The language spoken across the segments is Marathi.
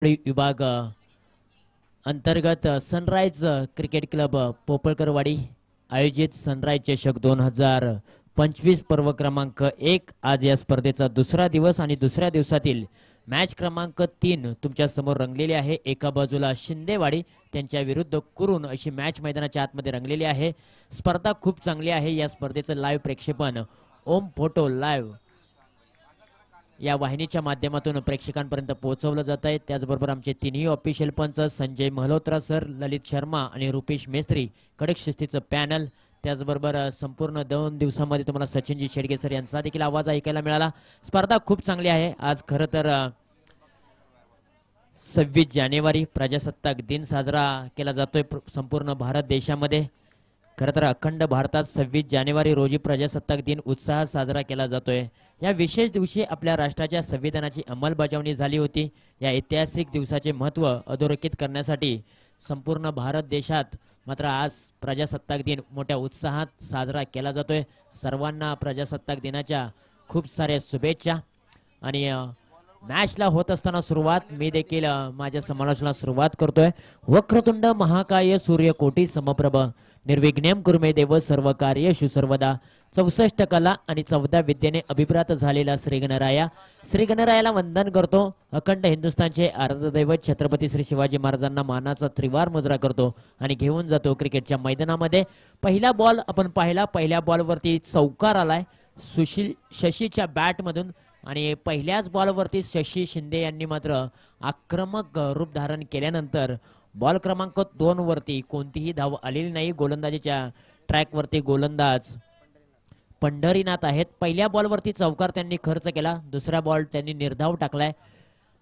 विभाग अंतर्गत सनराइज क्रिकेट क्लब पोपळकरवाडी आयोजित सनराइज चषक 2025 पर्व क्रमांक 1 आज या स्पर्धेचा दुसरा दिवस आणि दुसऱ्या दिवसातील मॅच क्रमांक 3 तुमच्या समोर रंगलेली आहे। एका बाजूला शिंदेवाडी त्यांच्या विरुद्ध कुरुन अशी मॅच मैदानाच्या आतमध्ये रंगलेली आहे। स्पर्धा खूप चांगली आहे। या स्पर्धेचं लाईव्ह प्रक्षेपण ओम फोटो लाईव्ह या वाहिनीच्या माध्यमातून प्रेक्षकांपर्यंत पोहोचवलं जात आहे। त्याचबरोबर आमचे तिन्ही ऑफिशियल पंच संजय मल्होत्रा सर, ललित शर्मा आणि रुपेश मेस्त्री कडक शिस्तीचं पॅनल, त्याचबरोबर संपूर्ण 2 दिवसांमध्ये तुम्हाला सचिनजी शेडगे सर यांचा देखील आवाज ऐकायला मिळाला। स्पर्धा खूप चांगली आहे। आज खरं तर 26 जानेवारी प्रजासत्ताक दिन साजरा केला जातोय संपूर्ण भारत देशामध्ये। खरं तर अखंड भारतात 26 जानेवारी रोजी प्रजासत्ताक दिन उत्साहात साजरा केला जातोय। या विशेष दिवशी आपल्या राष्ट्राच्या संविधानाची अंमलबजावणी झाली होती। या ऐतिहासिक दिवसाचे महत्त्व अधोरेखित करण्यासाठी संपूर्ण भारत देशात मात्र आज प्रजासत्ताक दिन मोठ्या उत्साहात साजरा केला जातोय। सर्वांना प्रजासत्ताक दिनाच्या खूप साऱ्या शुभेच्छा। आणि मॅचला होत असताना सुरुवात मी देखील माझ्या समालोचनाला सुरुवात करतोय। वक्रतुंड महाकाय सूर्यकोटी समप्रभ निर्विघ्नं कुरु मे देव सर्व कार्येषु सर्वदा 64 कला आणि 14 विद्येने अभिप्रात झालेला श्री गणरायाला वंदन करतो। अखंड हिंदुस्थानचे आराध्य दैवत छत्रपती श्री शिवाजी महाराजांना मानाचा त्रिवार मुजरा करतो आणि घेऊन जातो क्रिकेटच्या मैदानामध्ये। पहिला बॉल आपण पाहिला, पहिल्या बॉलवरती चौकार आलाय सुशील शशीच्या बॅट मधून आणि पहिल्याच बॉलवरती शशी शिंदे यांनी मात्र आक्रमक रूप धारण केल्यानंतर बॉल क्रमांक 2 वरती कोणतीही धाव आलेली नाही। गोलंदाजीच्या ट्रॅक वरती गोलंदाज पंढरीनाथ आहेत। पहिल्या बॉलवरती चौकार त्यांनी खर्च केला, दुसरा बॉल त्यांनी निर्धाव टाकलाय।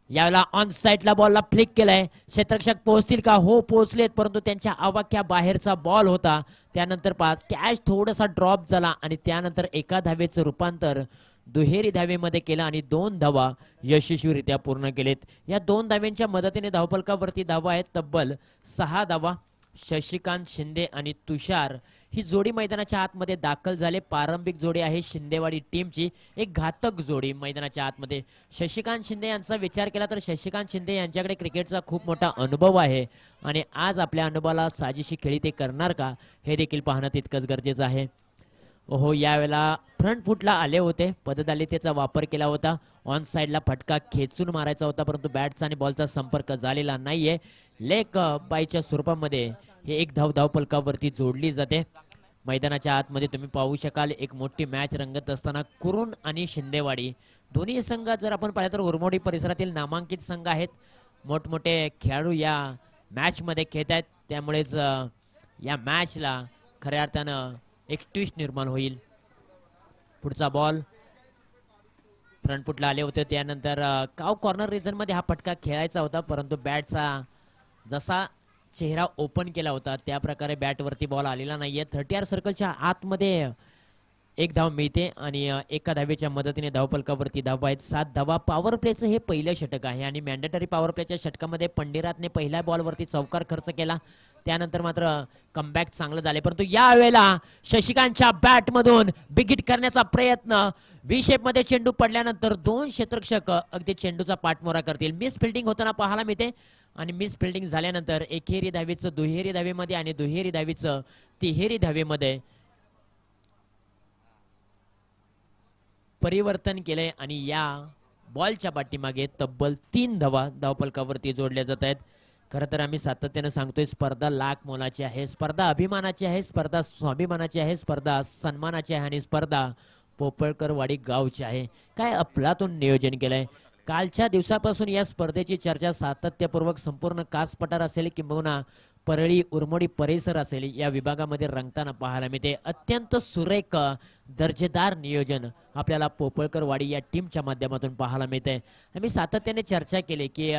यावेळेला ऑन साइडला बॉलला फ्लिक केलाय। क्षेत्ररक्षक पोहोचतील का? हो पोहोचलेत, परंतु त्यांच्या आवाक्या बाहेरचा बॉल होता। त्यानंतर कॅच थोडासा ड्रॉप झाला आणि त्यानंतर एका धावेचं रूपांतर दुहेरी धावेमध्ये केला आणि 2 धावा यशस्वीरित्या पूर्ण केलेत। या 2 धाव्यांच्या मदतीने धावफलकावरती धावा आहेत तब्बल 6 धावा। शशिकांत शिंदे आणि तुषार ही जोडी मैदानाच्या आतमध्ये दाखल झाले। प्रारंभिक जोडी आहे शिंदेवाडी टीमची, एक घातक जोडी मैदानाच्या आतमध्ये। शशिकांत शिंदे यांचा विचार केला तर शशिकांत शिंदे यांच्याकडे क्रिकेटचा खूप मोठा अनुभव आहे आणि आज आपल्या अनुभवाला साजेशी खेळी ते करणार का हे देखील पाहणं तितकंच गरजेचं आहे। हो, यावेळेला फ्रंट फुटला आले होते, पददालितेचा वापर केला होता। ऑन साइडला फटका खेचून मारायचा होता, परंतु बॅटचा आणि बॉलचा संपर्क झालेला नाहीये। लेग बायच्या स्वरूपामध्ये हे एक धाव फलकावरती जोडली जाते। मैदानाच्या आतमध्ये तुम्ही पाहू शकाल एक मोठी मॅच रंगत असताना कुरुन आणि शिंदेवाडी दोन्ही संघ जर आपण पाहिलं तर उरमोडी परिसरातील नामांकित संघ आहेत। मोठमोठे खेळाडू या मॅच मध्ये खेळत आहेत, त्यामुळेच या मॅचला खऱ्या अर्थानं एक ट्विस्ट निर्माण होईल। पुढचा बॉल फ्रंट फुटला आले होते, त्यानंतर काव कॉर्नर रिजन मध्ये हा फटका खेळायचा होता, परंतु बॅटचा जसा चेहरा ओपन केला होता त्या प्रकारे बॅटवरती बॉल आलेला नाहीये। 30 सर्कलच्या आतमध्ये एक धाव मिळते आणि एका धावेच्या मदतीने धावफलकावरती धावा आहेत 7 धावा। पॉवर प्लेचं हे पहिलं षटक आहे आणि मॅन्डेटरी पॉवर प्लेच्या षटकामध्ये पंडिरातने पहिल्या बॉलवरती चौकार खर्च केला, त्यानंतर मात्र कमबॅक चांगलं झाले, परंतु यावेळेला शशिकांतच्या बॅट मधून बिग हिट करण्याचा प्रयत्न। व्ही शेप मध्ये चेंडू पडल्यानंतर 2 क्षेत्ररक्षक अगदी चेंडूचा पाठमोरा करतील। मिस फिल्डिंग होताना पाहायला मिळते आणि मिस फिल्डिंग झाल्यानंतर एकेरी धावेचं दुहेरी धावेमध्ये आणि दुहेरी धावेचं तिहेरी धावेमध्ये परिवर्तन केलंय आणि या बॉलच्या पाठीमागे तब्बल 3 धावा धावफलकावरती जोडल्या जात आहेत। खरं तर आम्ही सातत्याने सांगतोय स्पर्धा लाख मोलाची आहे, स्पर्धा अभिमानाची आहे, स्पर्धा स्वाभिमानाची आहे, स्पर्धा सन्मानाची आहे आणि स्पर्धा पोपळकरवाडी गावची आहे। काय अफलातून नियोजन केलंय। कालच्या दिवसापासून या स्पर्धेची चर्चा सातत्यपूर्वक संपूर्ण कास पठार असेल किंबहुना परळी उरमोडी परिसर असेल या विभागामध्ये रंगताना पाहायला मिळते। अत्यंत सुरेख दर्जेदार नियोजन आपल्याला पोपळकरवाडी या टीमच्या माध्यमातून पाहायला मिळते। आम्ही सातत्याने चर्चा केली की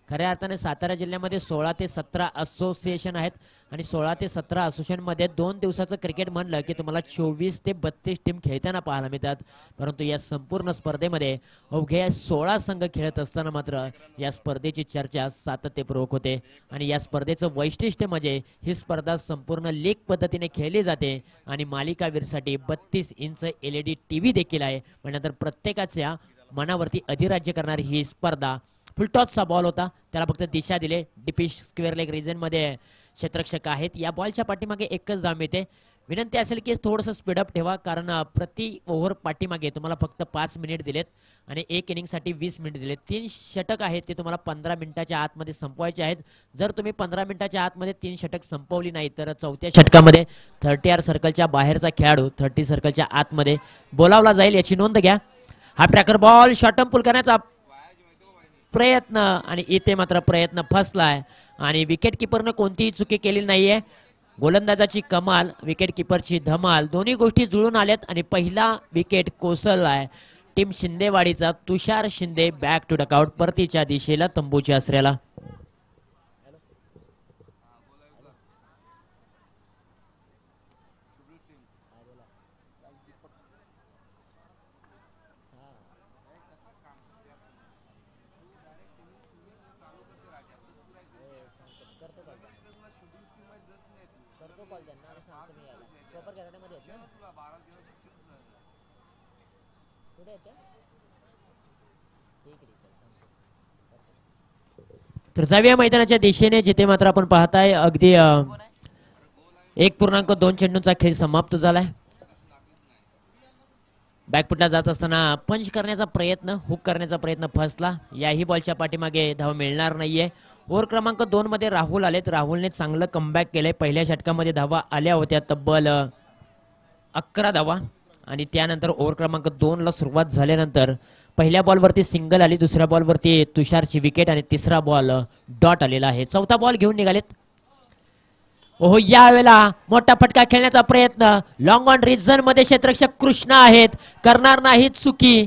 खऱ्या अर्थाने सातारा जिल्ह्यामध्ये 16 ते 17 असोसिएशन आहेत आणि 16 ते 17 असोसिएशन मध्ये 2 दिवसाचं क्रिकेट म्हणलं की तुम्हाला 24 ते 32 टीम खेळताना पाहायला मिळतात, परंतु या संपूर्ण स्पर्धेमध्ये अवघे 16 संघ खेळत असताना मात्र या स्पर्धेची चर्चा सातत्यपूर्वक होते आणि या स्पर्धेचं वैशिष्ट्य म्हणजे ही स्पर्धा संपूर्ण लीग पद्धतीने खेळली जाते आणि मालिकावीरसाठी 32 इंच LED टीव्ही देखील आहे, म्हणजे प्रत्येकाच्या मनावरती अधिराज्य करणारी ही स्पर्धा फुलटॉसचा बॉल होता, त्याला फक्त दिशा दिले. डीपी स्क्वेअर लेग रिजन मध्ये क्षेत्ररक्षक आहेत. या बॉलच्या पाठीमागे एकच धाव मिळते. विनंती असेल की थोडंसं स्पीडअप ठेवा, कारण प्रति ओव्हर पाठीमागे तुम्हाला फक्त 5 मिनिट दिलेत आणि एक इनिंगसाठी 20 मिनिट दिलेत. 3 षटक आहेत ते तुम्हाला 15 मिनिटाच्या आतमध्ये संपवायचे आहेत. जर तुम्ही 15 मिनिटाच्या आतमध्ये 3 षटक संपवली नाही तर चौथ्या षटकामध्ये 30 सर्कलच्या बाहेरचा खेळाडू 30 सर्कलच्या आतमध्ये बोलावला जाईल, याची नोंद घ्या. हा ट्रॅकर बॉल शॉर्ट पुल करण्याचा प्रयत्न आणि इथे मात्र प्रयत्न फसलाय आणि विकेट किपरनं कोणतीही चुकी केली नाहीये. गोलंदाजाची कमाल, विकेट किपरची धमाल, दोन्ही गोष्टी जुळून आल्यात आणि पहिला विकेट कोसळलाय टीम शिंदेवाडीचा. Tushar Shinde back to dugout परतीच्या दिशेला तंबूच्या आसऱ्याला. तर जाऊया मैदानाच्या दिशेने, जिथे मात्र आपण पाहताय अगदी 1.2 चेंडूंचा खेळ समाप्त झालाय. बॅकफुटला जात असताना पंच करण्याचा प्रयत्न, हुक करण्याचा प्रयत्न फसला. याही बॉलच्या पाठीमागे धाव मिळणार नाहीये. ओव्हर क्रमांक 2 मध्ये राहुल आलेत. राहुलने चांगलं कमबॅक केलंय. पहिल्या षटकामध्ये धावा आल्या होत्या तब्बल 11 धावा आणि त्यानंतर ओव्हर क्रमांक 2 ला सुरुवात झाल्यानंतर पहिल्या बॉलवरती सिंगल आली, दुसऱ्या बॉलवरती तुषारची विकेट आणि तिसरा बॉल डॉट आलेला आहे. चौथा बॉल घेऊन निघालेत. ओहो, यावेळेला मोठा फटका खेळण्याचा प्रयत्न. लॉंग ऑन रिजन मध्ये क्षेत्ररक्षक कृष्णा आहेत, करणार नाहीत चुकी.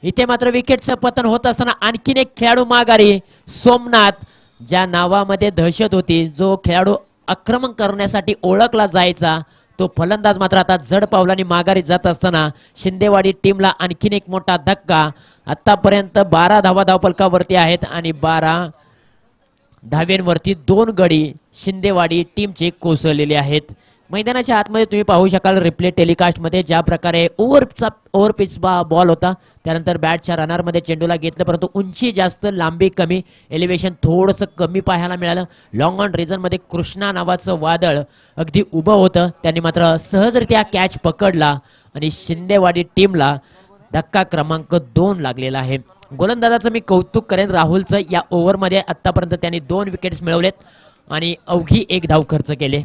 इथे मात्र विकेटचं पतन होत असताना आणखीन एक खेळाडू माघारी. सोमनाथ, ज्या नावामध्ये दहशत होती, जो खेळाडू आक्रमण करण्यासाठी ओळखला जायचा, तो फलंदाज मात्र आता जड पावलांनी माघारी जात असताना शिंदेवाडी टीमला आणखीन एक मोठा धक्का. आतापर्यंत 12 धावा धावफलकावरती आहेत आणि 12 धाव्यांवरती 2 गडी शिंदेवाडी टीमचे कोसळलेले आहेत. मैदानाच्या आतमध्ये तुम्ही पाहू शकाल रिप्ले टेलिकास्ट मध्ये ज्या प्रकारे ओव्हर पिच बॉल होता, त्यानंतर बॅटच्या रनरमध्ये चेंडूला घेतलं, परंतु उंची जास्त, लांबी कमी, एलिव्हेशन थोडंसं कमी पाहायला मिळालं. लॉंग ऑन रिजन मध्ये कृष्णा नावाचं वादळ अगदी उभं होतं, त्यांनी मात्र सहजरित्या कॅच पकडला आणि शिंदेवाडी टीमला धक्का क्रमांक 2 लागलेला आहे. गोलंदाजाचं मी कौतुक करेन राहुलचं. या ओव्हरमध्ये आतापर्यंत त्यांनी 2 विकेट्स मिळवलेत आणि अवघी 1 धाव खर्च केले.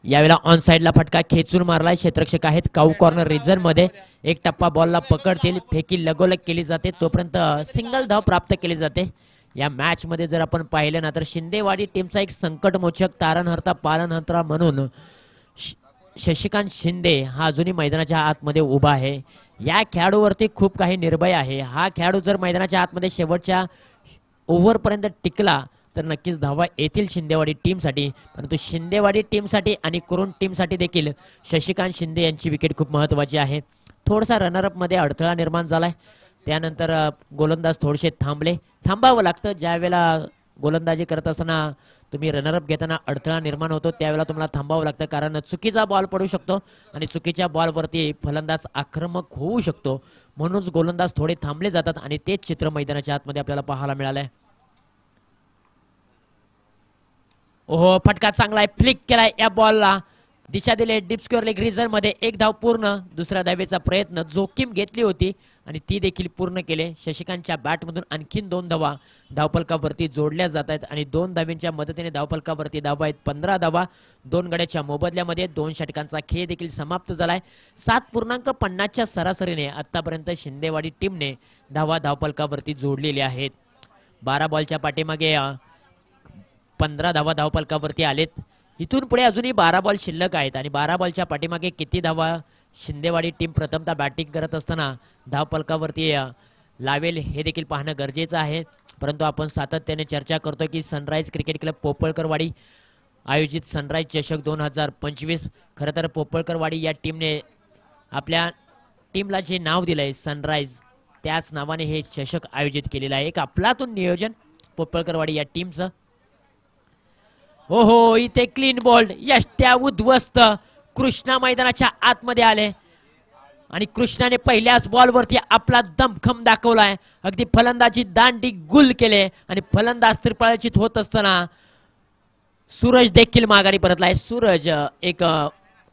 यावेळेला ऑन साइडला फटका खेचून मारलाय. क्षेत्ररक्षक आहेत काऊ कॉर्नर रिजन मध्ये. एक टप्पा बॉलला पकडतील, फेकी लगोलग केली जाते, तोपर्यंत सिंगल धाव प्राप्त केली जाते. या मॅच मध्ये जर आपण पाहिलं ना तर शिंदेवाडी टीमचा एक संकटमोचक, तारणहर्ता, पालनहर्ता म्हणून शशिकांत शिंदे हा अजूनही मैदानाच्या आतमध्ये उभा आहे. या खेळाडूवरती खूप काही निर्भय आहे. हा खेळाडू जर मैदानाच्या आतमध्ये शेवटच्या ओव्हर पर्यंत टिकला तर नक्कीच धावा येतील शिंदेवाडी टीमसाठी. परंतु शिंदेवाडी टीमसाठी आणि कुरुण टीमसाठी देखील शशिकांत शिंदे यांची विकेट खूप महत्त्वाची आहे. थोडासा रनरअप मध्ये अडथळा निर्माण झालाय, त्यानंतर गोलंदाज थोडेसे थांबावं लागतं. ज्यावेळेला गोलंदाजी करत असताना तुम्ही रनरअप घेताना अडथळा निर्माण होतो, त्यावेळेला तुम्हाला थांबावं लागतं, कारण चुकीचा बॉल पडू शकतो आणि चुकीच्या बॉलवरती फलंदाज आक्रमक होऊ शकतो. म्हणूनच गोलंदाज थोडे थांबले जातात आणि तेच चित्र मैदानाच्या आतमध्ये आपल्याला पाहायला मिळालंय. ओहो, फटका चांगला आहे, फ्लिक केलाय. या बॉलला दिशा दिली डीप स्क्वेअर लेग रिजन मध्ये. 1 धाव पूर्ण. दुसऱ्या धावेचा प्रयत्न, जोखीम घेतली होती आणि ती देखील पूर्ण केले. शशिकांतच्या बॅटमधून आणखीन 2 धावा धावफलकावरती जोडल्या जात आहेत आणि 2 धाव्यांच्या मदतीने धावफलकावरती धावा आहेत 15 धावा. 2 गड्याच्या मोबदल्यामध्ये 2 षटकांचा खेळ देखील समाप्त झालाय. 7.50च्या सरासरीने आतापर्यंत शिंदेवाडी टीमने धावा धावफलकावरती जोडलेल्या आहेत. 12 बॉलच्या पाठीमागे 15 धावा धावफलकावरती आलेत. इथून पुढे अजूनही 12 बॉल शिल्लक आहेत आणि 12 बॉलच्या पाठीमागे किती धावा शिंदेवाडी टीम प्रथमतः बॅटिंग करत असताना धावफलकावरती लावेल हे देखील पाहणं गरजेचं आहे. परंतु आपण सातत्याने चर्चा करतो की सनराइज क्रिकेट क्लब पोपळकरवाडी आयोजित सनराइज चषक 2025, खरं तर पोपळकरवाडी या टीमने आपल्या टीमला जे नाव दिलंय सनराइज, त्याच नावाने हे चषक आयोजित केलेलं आहे. एक आपलातून नियोजन पोपळकरवाडी या टीमचं. ओहो, इथे क्लीन बॉल्ड, यष्ट्या उद्ध्वस्त. कृष्णा मैदानाच्या आतमध्ये आले. आणि कृष्णाने पहिल्याच बॉलवरती आपला दमखम दाखवलाय. अगदी फलंदाजी दांडी गुल केले आणि फलंदाज त्रिपाळचित होत असताना सूरज देखील माघारी परतलाय. सूरज एक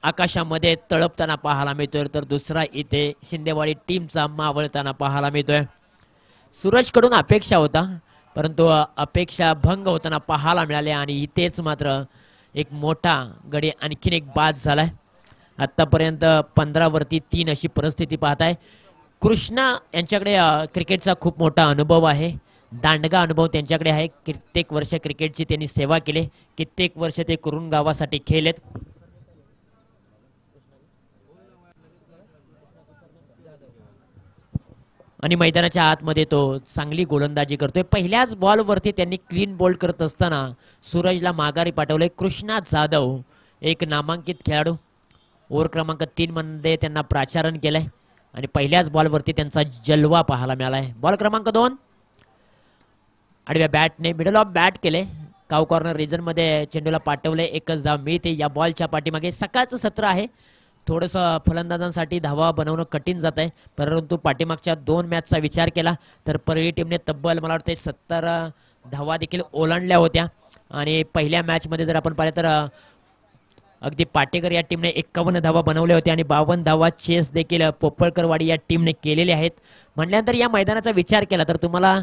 आकाशामध्ये तळपताना पाहायला मिळतोय, तर दुसरा इथे शिंदेवाडी टीमचा मावळताना पाहायला मिळतोय. सूरज कडून अपेक्षा होता, परंतु अपेक्षा भंग होताना पाहायला मिळाले आणि इथेच मात्र एक मोठा गडी आणखीन एक बाद झालाय. आतापर्यंत 15 वरती 3 अशी परिस्थिती पाहताय. कृष्णा यांच्याकडे क्रिकेटचा खूप मोठा अनुभव आहे, दांडगा अनुभव त्यांच्याकडे आहे. कित्येक वर्ष क्रिकेटची त्यांनी सेवा केली, कित्येक वर्ष ते कुरुण गावासाठी खेळलेत. आणि मैदानाच्या आतमध्ये तो चांगली गोलंदाजी करतोय. पहिल्याच बॉलवरती त्यांनी क्लीन बोल्ड करत असताना सूरजला माघारी पाठवले. कृष्णा जाधव एक नामांकित खेळाडू, ओव्हर क्रमांक 3 मध्ये त्यांना प्राचारण केलंय आणि पहिल्याच बॉलवरती त्यांचा जलवा पाहायला मिळालाय. बॉल क्रमांक 2 आडव्या बॅटने मिडल ऑफ बॅट केले. काव कॉर्नर रिजन मध्ये चेंडूला पाठवले. एकच धाव मिळते. या बॉलच्या पाठीमागे सकाळचं सत्र आहे, थोडंसं फलंदाजांसाठी धावा बनवणं कठीण जात आहे. परंतु पाठीमागच्या 2 मॅचचा विचार केला तर परळी टीमने तब्बल मला वाटते 70 धावा देखील ओलांडल्या होत्या. आणि पहिल्या मॅचमध्ये जर आपण पाहिलं तर अगदी पाटेकर या टीमने 51 धावा बनवल्या होत्या आणि 52 धावा चेस देखील पोपळकरवाडी या टीमने केलेल्या आहेत. म्हटल्यानंतर या मैदानाचा विचार केला तर तुम्हाला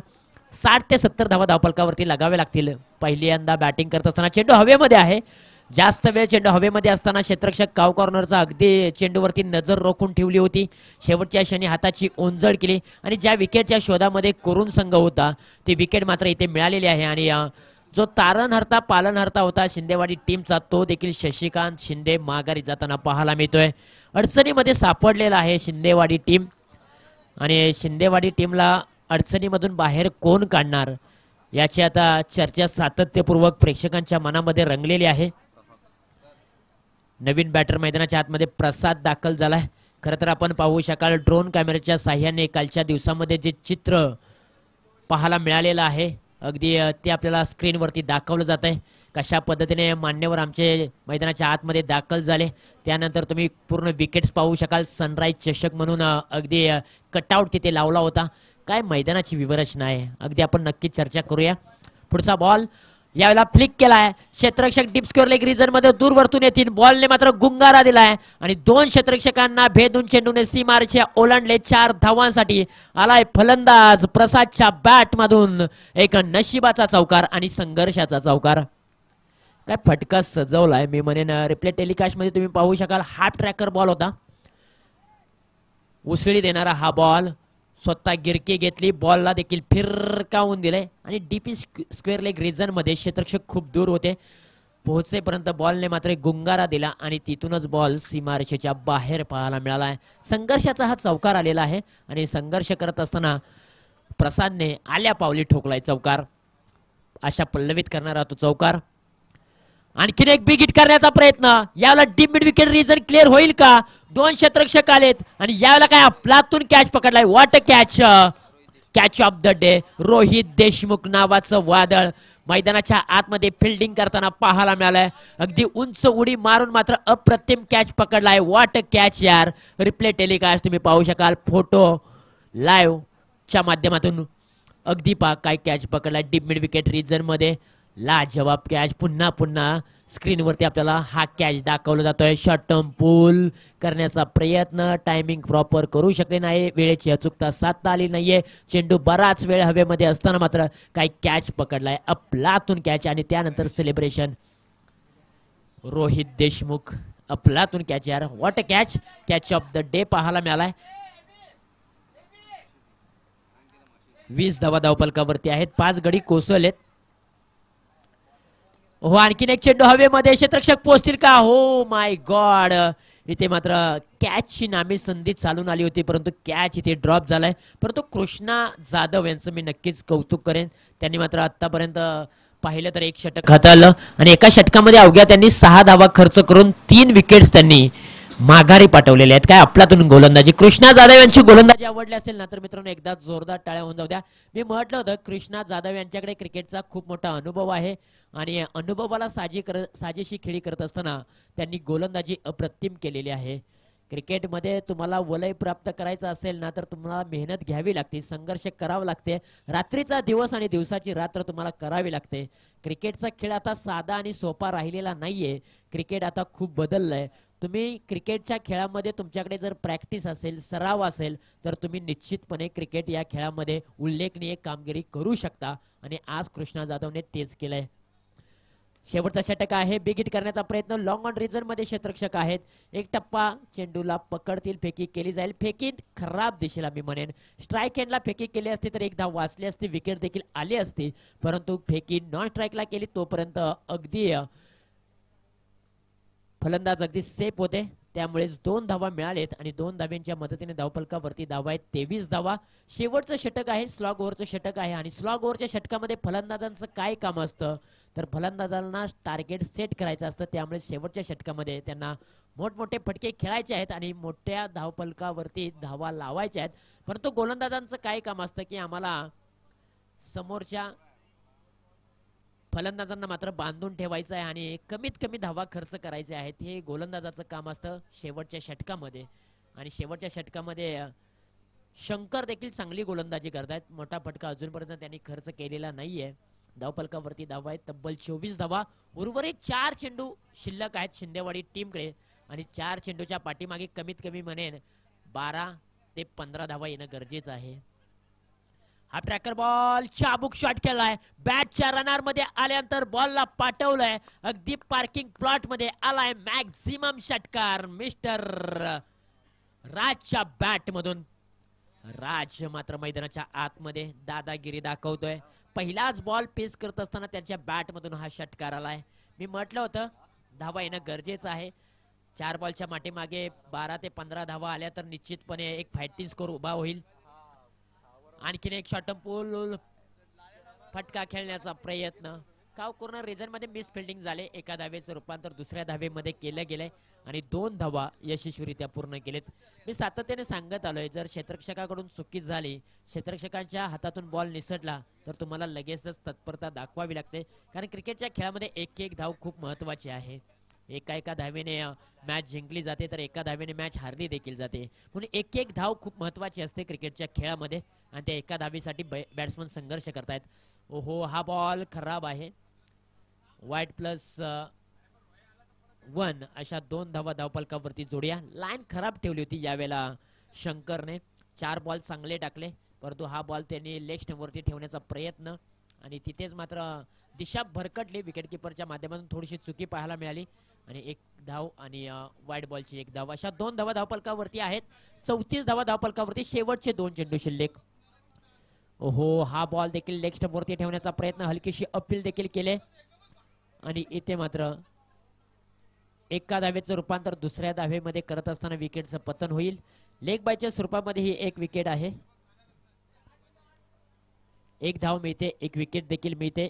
60 ते 70 धावा धावफलकावरती लगावे लागतील. पहिल्यांदा बॅटिंग करत असताना चेंडू हवेमध्ये आहे, जास्त वेळ चेंडू हवेमध्ये असताना क्षेत्ररक्षक काव कॉर्नरचा अगदी चेंडूवरती नजर रोखून ठेवली होती. शेवटच्या क्षणी हाताची ओंजळ केली आणि ज्या विकेटच्या शोधामध्ये कुरुण संघ होता ती विकेट मात्र इथे मिळालेली आहे. आणि जो तारणहर्ता पालनहर्ता होता शिंदेवाडी टीमचा, तो देखील शशिकांत शिंदे माघारी जाताना पाहायला मिळतोय. अडचणीमध्ये सापडलेला आहे शिंदेवाडी टीम आणि शिंदेवाडी टीमला अडचणीमधून बाहेर कोण काढणार याची आता चर्चा सातत्यपूर्वक प्रेक्षकांच्या मनामध्ये रंगलेली आहे. नवीन बॅटर मैदानाच्या आतमध्ये प्रसाद दाखल झालाय. खरं तर आपण पाहू शकाल ड्रोन कॅमेऱ्याच्या साह्याने कालच्या दिवसामध्ये जे चित्र पाहायला मिळालेलं आहे अगदी ते आपल्याला स्क्रीनवरती दाखवलं जात आहे. कशा पद्धतीने मान्यवर आमचे मैदानाच्या आतमध्ये दाखल झाले. त्यानंतर तुम्ही पूर्ण विकेट्स पाहू शकाल. सनराईज चषक म्हणून अगदी कटआउट तिथे लावला होता. काय मैदानाची विवरचना आहे, अगदी आपण नक्की चर्चा करूया. पुढचा बॉल यावेळेला फ्लिक केलाय. क्षेत्ररक्षक डीप स्क्वेअर लेग रिजन मध्ये दूरवरतून येतील. बॉलने मात्र गुंगारा दिलाय आणि 2 क्षेत्ररक्षकांना भेदून चेंडूने सीमारेषा ओलांडले. 4 धावांसाठी आलाय फलंदाज. प्रसादच्या बॅट मधून एक नशिबाचा चौकार आणि संघर्षाचा चौकार. काय फटका सजवलाय मी म्हणेन. रिप्ले टेलिकास्ट मध्ये तुम्ही पाहू शकाल हाफ ट्रॅकर बॉल होता. उसळी देणारा हा बॉल स्वतः गिरकी घेतली, बॉलला देखील फिरकावून दिले आणि डीपी स्क्वेअर लेग रिजन मध्ये क्षेत्ररक्षक खूप दूर होते. पोहोचेपर्यंत बॉलने मात्र गुंगारा दिला आणि तिथूनच बॉल सीमारेषेच्या बाहेर पाहायला मिळाला. संघर्षाचा हा चौकार आलेला आहे आणि संघर्ष करत असताना प्रसादने आल्या पावली ठोकलाय चौकार. अशा पल्लवित करणारा तो चौकार. आणखीन एक बिग हिट करण्याचा प्रयत्न. यावेळेला deep mid wicket region clear होईल का? 2 क्षेत्ररक्षक आलेत आणि यावेळेला काय आपलातून कॅच पकडलाय. What a catch. Catch of the day. Rohit Deshmukh नावाचं वादळ मैदानाच्या आतमध्ये फिल्डिंग करताना पाहायला मिळालंय. अगदी उंच उडी मारून मात्र अप्रतिम कॅच पकडलाय. व्हॉट अ कॅच यार. रिप्ले टेलिकास्ट तुम्ही पाहू शकाल फोटो लाईव्ह च्या माध्यमातून. अगदी पहा काय कॅच पकडलाय डीप मिड विकेट रिजन मध्ये. लाजवाब कॅच. पुन्हा पुन्हा स्क्रीनवरती आपल्याला हा कॅच दाखवला जातोय. शॉर्ट टर्म पूल करण्याचा प्रयत्न, टायमिंग प्रॉपर करू शकले नाही, वेळेची अचूकता साधता आली नाहीये. चेंडू बराच वेळ हवेमध्ये असताना मात्र काही कॅच पकडलाय. अफलातून कॅच आणि त्यानंतर सेलिब्रेशन. रोहित देशमुख अफलातून कॅच यार. What a catch. Catch of the day पाहायला मिळालाय. 20 धावा धावफलकावरती आहेत. 5 गडी कोसळलेत. हो आणखीन एक चेंडू हवेमध्ये. क्षेत्ररक्षक पोहोचतील का? हो माय गॉड. इथे मात्र कॅचची नामी संधी चालून आली होती परंतु कॅच इथे ड्रॉप झालाय. परंतु कृष्णा जाधव यांचं मी नक्कीच कौतुक करेन. त्यांनी मात्र आतापर्यंत पाहिलं तर 1 षटक हाताळलं आणि एका षटकामध्ये अवघ्या त्यांनी 6 धावा खर्च करून 3 विकेट्स त्यांनी माघारी पाठवलेले आहेत. काय आपल्यातून गोलंदाजी. कृष्णा जाधव यांची गोलंदाजी आवडली असेल ना तर मित्रांनो एकदा जोरदार टाळ्या होऊन जाऊ द्या. मी म्हटलं होतं कृष्णा जाधव यांच्याकडे क्रिकेटचा खूप मोठा अनुभव आहे आणि अनुभवाला साजेशी खेळी करत असताना त्यांनी गोलंदाजी अप्रतिम केलेली आहे. क्रिकेटमध्ये तुम्हाला वलय प्राप्त करायचं असेल ना तर तुम्हाला मेहनत घ्यावी लागते, संघर्ष करावा लागते, रात्रीचा दिवस आणि दिवसाची रात्र तुम्हाला करावी लागते. क्रिकेटचा खेळ आता साधा आणि सोपा राहिलेला नाहीये. क्रिकेट आता खूप बदललंय. तुम्ही क्रिकेटच्या खेळामध्ये तुमच्याकडे जर प्रॅक्टिस असेल, सराव असेल तर तुम्ही निश्चितपणे क्रिकेट या खेळामध्ये उल्लेखनीय कामगिरी करू शकता आणि आज कृष्णा जाधवने तेच केलंय. शेवटचा षटक आहे, बिग हिट करण्याचा प्रयत्न, लॉंग ऑन रिझन मध्ये क्षेत्ररक्षक आहेत. एक टप्पा, चेंडूला पकडतील, फेकी केली जाईल, फेकी खराब दिशेला मी म्हणेन. स्ट्राईक एंडला फेकी केली असती तर एक धाव वाचली असती, विकेट देखील आली असती, परंतु फेकी नॉन स्ट्राईकला केली तोपर्यंत अगदी फलंदाज अगदी सेफ होते, त्यामुळेच 2 धावा मिळालेत आणि 2 धाव्यांच्या मदतीने धावफलकावरती धावा आहेत 23 धावा. शेवटचं षटक आहे, स्लॉग ओव्हरचं षटक आहे आणि स्लॉग ओव्हरच्या षटकामध्ये फलंदाजांचं काय काम असतं तर फलंदाजांना टार्गेट सेट करायचं असतं. त्यामुळे शेवटच्या षटकामध्ये त्यांना मोठमोठे फटके खेळायचे आहेत आणि मोठ्या धावफलकावरती धावा लावायच्या आहेत. परंतु गोलंदाजांचं काय काम असतं की आम्हाला समोरच्या फलंदाजांना मात्र बांधून ठेवायचं आहे आणि कमीत कमी धावा खर्च करायचे आहेत, हे गोलंदाजाचं काम असतं शेवटच्या षटकामध्ये. आणि शेवटच्या षटकामध्ये शंकर देखील चांगली गोलंदाजी करतायत, मोठा फटका अजूनपर्यंत त्यांनी खर्च केलेला नाहीये. धावफलकावरती धावा आहेत तब्बल 24 धावा. उर्वरित 4 चेंडू शिल्लक आहेत शिंदेवाडी टीमकडे आणि 4 चेंडूच्या पाठीमागे कमीत कमी म्हणेन 12 ते 15 धावा येणं गरजेचं आहे. हा ट्रॅकर बॉल चाबूक शॉट केलाय, बॅटच्या रनर मध्ये आल्यानंतर बॉलला पाठवलंय, अगदी पार्किंग प्लॉट मध्ये आलाय. मॅक्झिमम षटकार मिस्टर राजच्या बॅट मधून. राज मात्र मैदानाच्या आतमध्ये दादागिरी दाखवतोय. पहिलाच बॉल पेस करत असताना त्यांच्या बॅट मधून हा षटकार आलाय. मी म्हटलं होतं धावा येणं गरजेचं आहे. 4 बॉलच्या मागे 12 ते 15 धावा आल्या तर निश्चितपणे एक फायटिंग स्कोर उभा होईल. आणखीन एक शॉर्ट पूल फटका खेळण्याचा प्रयत्न, काव कॉर्नर रिजन मध्ये मिस फिल्डिंग झाले. एका धावेचं रूपांतर दुसऱ्या धावेमध्ये केलं गेलंय आणि 2 धावा यशस्वीरित्या पूर्ण केलेत. मी सातत्याने सांगत आलोय जर क्षेत्ररक्षकाकडून चुकी झाली, क्षेत्ररक्षकांच्या हातातून बॉल निसटला तर तुम्हाला लगेचच तत्परता दाखवावी लागते, कारण क्रिकेटच्या खेळामध्ये एक एक धाव खूप महत्वाची आहे. एका धावेने मॅच जिंकली जाते तर एका धावेने मॅच हारली देखील जाते, म्हणून एक एक धाव खूप महत्वाची असते क्रिकेटच्या खेळामध्ये आणि त्या एका धावेसाठी बॅट्समन संघर्ष करतायत. ओहो, हा बॉल खराब आहे. वाईट प्लस 1 अशा 2 धावा धावफलकावरती जोड्या. लाईन खराब ठेवली होती यावेळेला शंकरने. 4 बॉल चांगले टाकले, परंतु हा बॉल त्यांनी लेग स्टंपवरती ठेवण्याचा प्रयत्न आणि तिथेच मात्र दिशा भरकटली. विकेट किपरच्या माध्यमातून थोडीशी चुकी पाहायला मिळाली आणि 1 धाव आणि वाईट बॉलची 1 धाव, अशा 2 धावा धावफलकावरती आहेत. 34 धावा धावफलकावरती, शेवटचे 2 चेंडू शिल्लक. ओहो, हा बॉल देखील लेग स्टंपवरती ठेवण्याचा प्रयत्न, हलकीशी अपील देखील केले आणि इथे मात्र एका धावेचं रूपांतर दुसऱ्या धावेमध्ये करत असताना विकेटचं पतन होईल. लेग बायच्या स्वरूपामध्ये ही 1 विकेट आहे. 1 धाव मिळते, 1 विकेट देखील मिळते.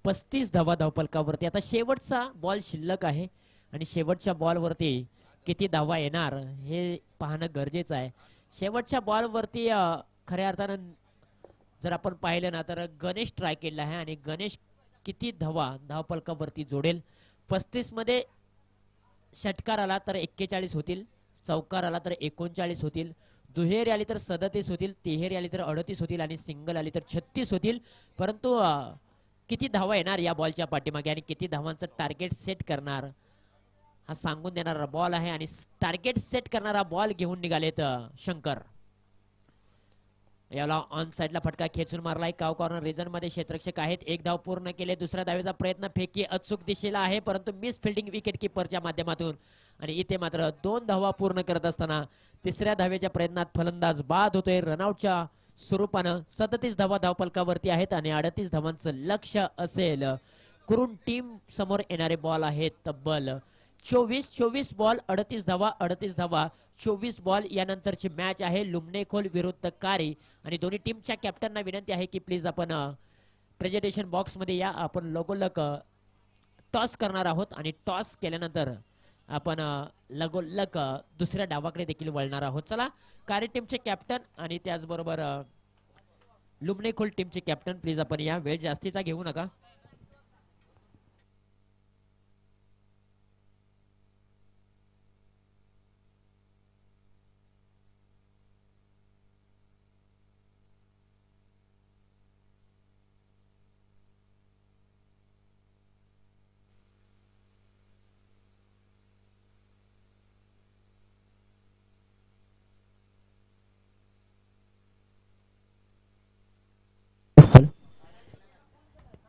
35 धावा धावफलकावरती. आता शेवटचा बॉल शिल्लक आहे आणि शेवटच्या बॉलवरती किती धावा येणार हे पाहणं गरजेचं आहे. शेवटच्या बॉलवरती खऱ्या अर्थानं जर आपण पाहिलं ना तर गणेश ट्राय केला आहे आणि गणेश किती धावा धावफलकावरती जोडेल. 35 मध्ये षटकार आला तर 41 होतील, चौकार आला तर 39 होतील, दुहेरी आली तर 37 होतील, तिहेरी आली तर 38 होतील आणि सिंगल आली तर 36 होतील. परंतु किती धावा येणार या बॉलच्या पाठीमागे आणि किती धावांचं टार्गेट सेट करणार हा सांगून देणारा बॉल आहे आणि टार्गेट सेट करणारा बॉल घेऊन निघालेत शंकर. याला ऑन साइडला फटका खेचून मारलाय. काव कॉर्नर रिजन मध्ये क्षेत्ररक्षक आहेत. 1 धाव पूर्ण केले. दुसऱ्या धावेचा प्रयत्न, फेकी अचूक दिशेला आहे परंतु मिस फिल्डिंग विकेट किपरच्या माध्यमातून आणि इथे मात्र 2 धावा पूर्ण करत असताना तिसऱ्या धावेच्या प्रयत्नात फलंदाज बाद होतोय. रनआउटच्या स्वरूपानं 37 धावा धावफलकावरती आहेत आणि 38 धावांचं लक्ष असेल. कुरुन टीम समोर येणारे बॉल आहेत तब्बल 24 बॉल 38 धावा 24 बॉल. यानंतरची मॅच आहे लुमणेखोल विरुद्ध कारी आणि दोन्ही टीमच्या कॅप्टनना विनंती आहे की प्लीज आपण प्रेझेंटेशन बॉक्स मध्ये या. आपण लगोलग टॉस करणार आहोत आणि टॉस केल्यानंतर आपण लगोलग दुसऱ्या डावाकडे देखील वळणार आहोत. चला, कारी टीमचे कॅप्टन आणि त्याचबरोबर लुमणेखोल टीमचे कॅप्टन प्लीज आपण या. वेळ जास्तीचा घेऊ नका.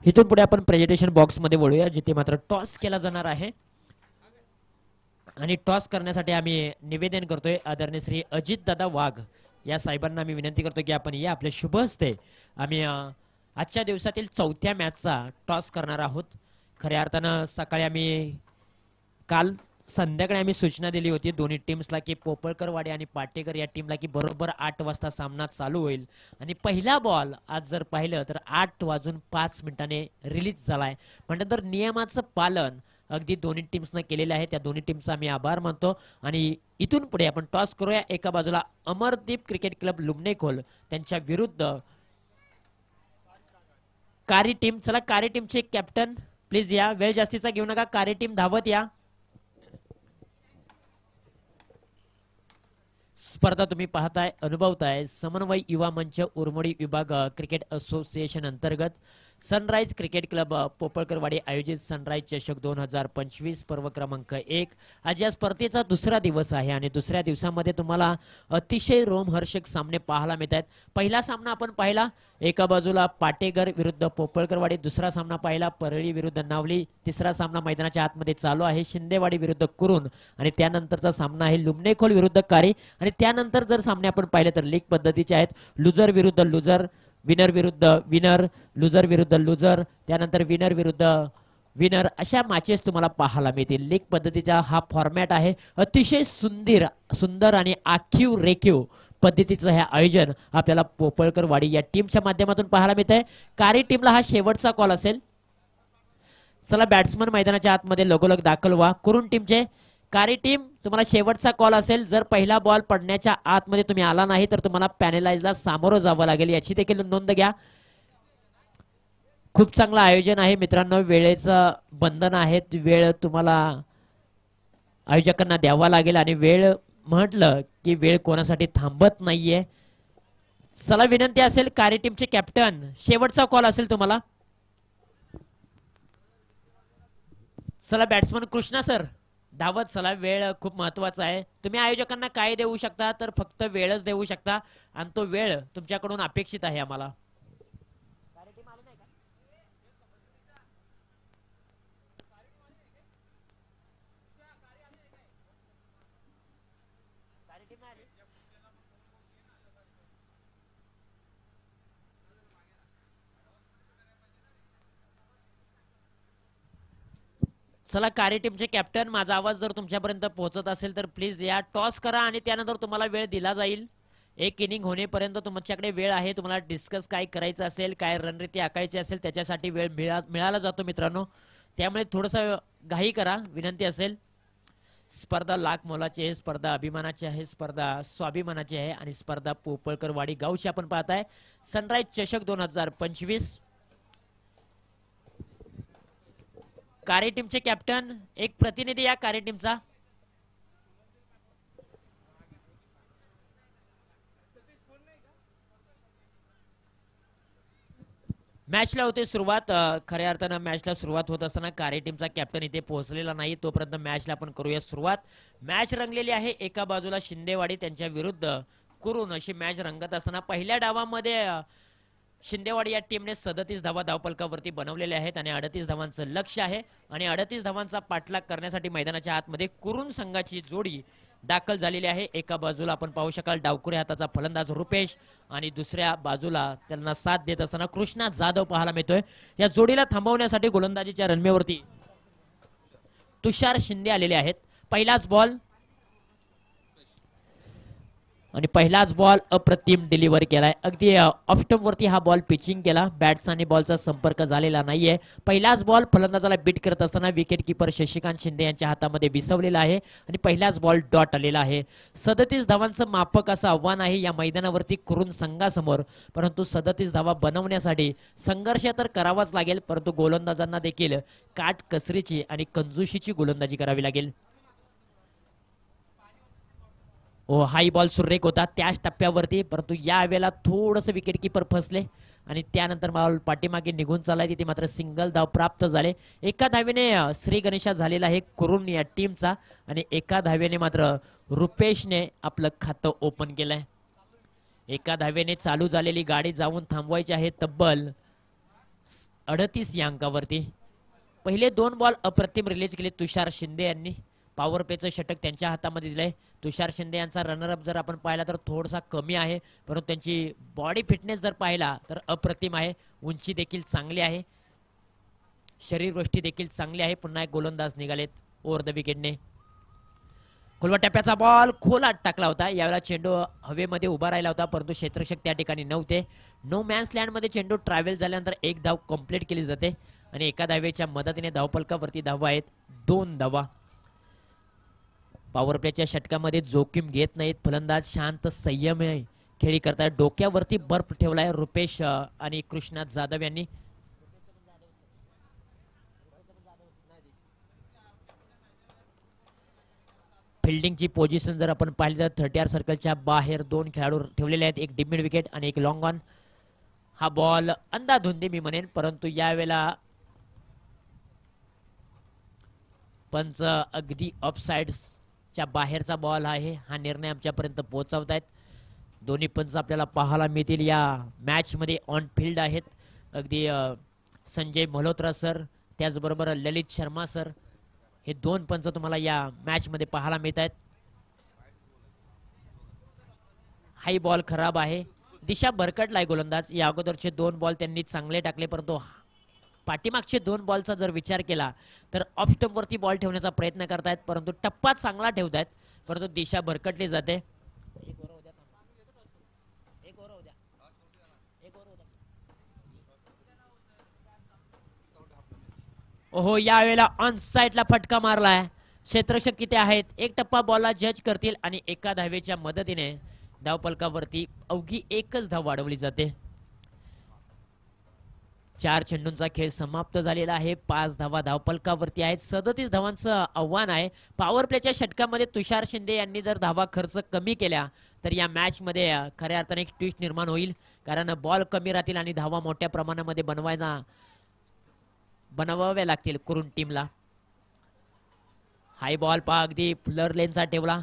इथून पुढे आपण प्रेझेंटेशन बॉक्स मध्ये वळूया, जिथे मात्र टॉस केला जाणार आहे. आणि टॉस करण्यासाठी आम्ही निवेदन करतोय आदरणीय श्री अजित दादा वाघ या साहेबांना मी विनंती करतो की आपण या आपल्या शुभ हस्ते आम्ही आजच्या दिवसातील चौथ्या मॅचचा टॉस करणार आहोत. खऱ्या अर्थानं सकाळी आम्ही काल संध्याकाळी आम्ही सूचना दिली होती दोन्ही टीम्सला की पोपळकरवाडी आणि पाटेकर या टीमला की बरोबर 8 वाजता सामना चालू होईल. आणि पहिला बॉल आज जर पाहिलं तर 8:05 रिलीज झालाय. म्हणजे नियमाचं पालन अगदी दोन्ही टीम्सनं केलेलं आहे. त्या दोन्ही टीमचा आम्ही आभार मानतो. आणि इथून पुढे आपण टॉस करूया. एका बाजूला अमरदीप क्रिकेट क्लब लुमनेखोल त्यांच्या विरुद्ध कारी टीम. चला कारी टीमचे कॅप्टन प्लीज या, वेळ जास्तीचा घेऊ नका, कारी टीम धावत या. स्पर्धा तुम्ही पाहताय अनुभवताय समन्वय युवा मंच उर्मडी विभाग क्रिकेट असोसिएशन अंतर्गत सनराइज क्रिकेट क्लब पोपळकरवाडी आयोजित सनराइज चषक 2025 पर्व क्रमांक 1. आज या स्पर्धेचा दुसरा दिवस आहे आणि दुसऱ्या दिवसामध्ये तुम्हाला अतिशय रोमहर्षक सामने पाहायला मिळत आहेत. पहिला सामना आपण पाहिला एका बाजूला पाटेकर विरुद्ध पोपळकरवाडी, दुसरा सामना पाहिला परळी विरुद्ध नावली, तिसरा सामना मैदानाच्या आतमध्ये चालू आहे शिंदेवाडी विरुद्ध कुरुन आणि त्यानंतरचा सामना आहे लुमनेखोल विरुद्ध कारी. आणि त्यानंतर जर सामने आपण पाहिले तर लीग पद्धतीचे आहेत, लुजर विरुद्ध लुजर, विनर विरुद्ध विनर, लुजर विरुद्ध लुजर, त्यानंतर विनर विरुद्ध विनर, अशा मॅचेस तुम्हाला पाहायला मिळतील. लीग पद्धतीचा हा फॉर्मॅट आहे. अतिशय सुंदर आणि आखीव रेखीव पद्धतीचं हे आयोजन आपल्याला पोपळकरवाडी या टीमच्या माध्यमातून पाहायला मिळत आहे. कारी टीमला हा शेवटचा कॉल असेल. चला बॅट्समन मैदानाच्या आतमध्ये लगोलग दाखल व्हा. कुरुन टीमचे कारी टीम तुम्हाला शेवटचा कॉल असेल. जर पहिला बॉल पडण्याच्या आतमध्ये तुम्ही आला नाही तर तुम्हाला पॅनलाइजला सामोरं जावं लागेल, याची देखील नोंद घ्या. खूप चांगलं आयोजन आहे मित्रांनो. वेळेचं बंधन आहे, वेळ तुम्हाला आयोजकांना द्यावा लागेल आणि वेळ म्हटलं की वेळ कोणासाठी थांबत नाहीये. चला विनंती असेल कारी टीमचे कॅप्टन, शेवटचा कॉल असेल तुम्हाला. चला बॅट्समन कृष्णा सर धावत चला, वेळ खूप महत्वाचा आहे. तुम्ही आयोजकांना काय देऊ शकता तर फक्त वेळच देऊ शकता आणि तो वेळ तुमच्याकडून अपेक्षित आहे आम्हाला. चला कारी टीमचे कॅप्टन, माझा आवाज जर तुमच्यापर्यंत पोहोचत असेल तर प्लीज या, टॉस करा आणि त्यानंतर तुम्हाला वेळ दिला जाईल. एक इनिंग होण्यापर्यंत तुमच्याकडे वेळ आहे. तुम्हाला डिस्कस काय करायचं असेल, काय रणनीती आखायची असेल त्याच्यासाठी वेळ मिळाला जातो मित्रांनो. त्यामुळे थोडंसं घाई करा, विनंती असेल. स्पर्धा लाख मोलाची आहे, स्पर्धा अभिमानाची आहे, स्पर्धा स्वाभिमानाची आहे आणि स्पर्धा पोपळकरवाडी गावची आपण पाहताय. सनराइज चषक 2025. कारी टीमचे कॅप्टन, एक प्रतिनिधी या कारी टीमचा. मॅचला होते सुरुवात. खऱ्या अर्थानं मॅचला सुरुवात होत असताना कारी टीमचा कॅप्टन इथे पोहोचलेला नाही, तोपर्यंत मॅचला आपण करूया सुरुवात. मॅच रंगलेली आहे. एका बाजूला शिंदेवाडी त्यांच्या विरुद्ध कुरुन अशी मॅच रंगत असताना पहिल्या डावामध्ये शिंदेवाडी या टीमने 37 धावा धावपलकावरती बनवलेले आहेत आणि 38 धावांचं लक्ष आहे. आणि 38 धावांचा पाठलाग करण्यासाठी मैदानाच्या आतमध्ये कुरुन संघाची जोडी दाखल झालेली आहे. एका बाजूला आपण पाहू शकाल डावकुरे हाताचा फलंदाज रुपेश आणि दुसऱ्या बाजूला त्यांना साथ देत असताना कृष्णा जाधव पाहायला मिळतोय. या जोडीला थांबवण्यासाठी गोलंदाजीच्या रणमेवरती तुषार शिंदे आलेले आहेत. पहिलाच बॉल आणि पहिलाच बॉल अप्रतिम डिलिव्हर केलाय. अगदी ऑफस्टंप वरती हा बॉल पिचिंग केला. बॅट्स आणि बॉलचा संपर्क झालेला नाहीये. पहिलाच बॉल फलंदाजाला बीट करत असताना विकेट किपर शशिकांत शिंदे यांच्या हातामध्ये विसवलेला आहे आणि पहिलाच बॉल डॉट आलेला आहे. 37 धावांचं माफक असं आव्हान आहे या मैदानावरती कुरुन संघासमोर. परंतु 37 धावा बनवण्यासाठी संघर्ष तर करावाच लागेल, परंतु गोलंदाजांना देखील काटकसरीची आणि कंजूशीची गोलंदाजी करावी लागेल. हाई बॉल सुरेख होता त्याच टप्प्यावरती, परंतु यावेळेला थोडंसं विकेट किपर फसले आणि त्यानंतर बॉल पाठीमागे निघून चाललाय. तिथे मात्र सिंगल धाव प्राप्त झाले. एका धावेने श्री गणेशा झालेला आहे कुरुन या टीमचा आणि एका धावेने मात्र रुपेशने आपलं खातं ओपन केलंय. एका धावेने चालू झालेली गाडी जाऊन थांबवायची आहे. तब्बल 38 या अंकावरती. पहिले 2 बॉल अप्रतिम रिलीज केले तुषार शिंदे यांनी. पॉवर प्लेचं षटक त्यांच्या हातामध्ये दिलंय. तुषार शिंदे यांचा रनरअप जर आपण पाहिला तर थोडासा कमी आहे, परंतु त्यांची बॉडी फिटनेस जर पाहिला तर अप्रतिम आहे. उंची देखील चांगली आहे, शरीरवृष्टी देखील चांगली आहे. पुन्हा एक गोलंदाज निघालेत ओव्हर द विकेटने. खोलवा टप्प्याचा बॉल खोलात टाकला होता. यावेळेला चेंडू हवेमध्ये उभा राहिला होता, परंतु क्षेत्ररक्षक त्या ठिकाणी नव्हते. नो मॅन्स लँडमध्ये चेंडू ट्रॅव्हल झाल्यानंतर एक धाव कंप्लीट केली जाते आणि एका धावेच्या मदतीने धावफलकावरती धावा आहेत 2 धावा. पॉवर प्लेच्या षटकामध्ये जोखीम घेत नाहीत फलंदाज, शांत संयम खेळी करतात. डोक्यावरती बर्फ ठेवलाय रुपेश आणि कृष्णा जाधव यांनी. फिल्डिंगची पोझिशन जर आपण पाहिली तर 30 सर्कलच्या बाहेर 2 खेळाडू ठेवलेले आहेत, एक डीप मिड विकेट आणि एक लॉंग ऑन. हा बॉल अंदाधुंदी मी म्हणेन, परंतु यावेळेला पंच अगदी ऑफसाइडच्या बाहेरचा बॉल आहे हा निर्णय आमच्यापर्यंत पोहोचवतायत. दोन्ही पंच आपल्याला पाहायला मिळतील या मॅच मध्ये ऑन फील्ड आहेत. अगदी संजय मल्होत्रा सर, त्याचबरोबर ललित शर्मा सर, हे 2 पंच तुम्हाला या मॅच मध्ये पाहायला मिळत आहेत. हाई बॉल खराब आहे, दिशा भरकटलाय गोलंदाज. या अगोदरचे 2 बॉल त्यांनी चांगले टाकले, परंतु पाठीमागचे 2 बॉलचा जर विचार केला तर ऑफ स्टंप वरती बॉल ठेवण्याचा प्रयत्न करतायत, परंतु टप्पा चांगला ठेवतायत, परंतु दिशा भरकटली जाते. ओहो, यावेळेला ऑन साइडला फटका मारलाय. क्षेत्ररक्षक किती आहेत, एक टप्पा बॉलला जज करतील आणि एका धावेच्या मदतीने धावफलकावरती अवघी एकच धाव वाढवली जाते. 4 चेंडूंचा खेळ समाप्त झालेला आहे. 5 धावा धावफलकावरती आहेत. 37 धावांचं आव्हान आहे. पॉवर प्लेच्या षटकामध्ये तुषार शिंदे यांनी जर धावा खर्च कमी केल्या तर या मॅच मध्ये खऱ्या अर्थाने एक ट्विस्ट निर्माण होईल, कारण बॉल कमी राहतील आणि धावा मोठ्या प्रमाणामध्ये बनवाव्या लागतील करून टीमला. हाय बॉल पहा, अगदी फुलर लेनचा ठेवला,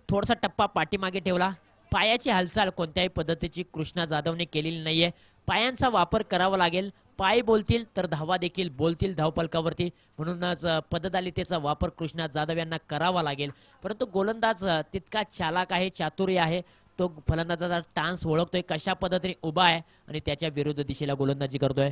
थोडासा टप्पा पाठीमागे ठेवला. पायाची हालचाल कोणत्याही पद्धतीची कृष्णा जाधवने केलेली नाहीये. पायांचा वापर करावा लागेल. पाय बोलतील तर धावा देखील बोलतील धावफलकावरती, म्हणूनच पददालितेचा वापर कृष्णा जाधव यांना करावा लागेल. परंतु गोलंदाज तितका चालाक आहे, चातुर्य आहे. तो फलंदाजाचा टान्स ओळखतोय, कशा पद्धतीने उभा आहे आणि त्याच्या विरुद्ध दिशेला गोलंदाजी करतोय.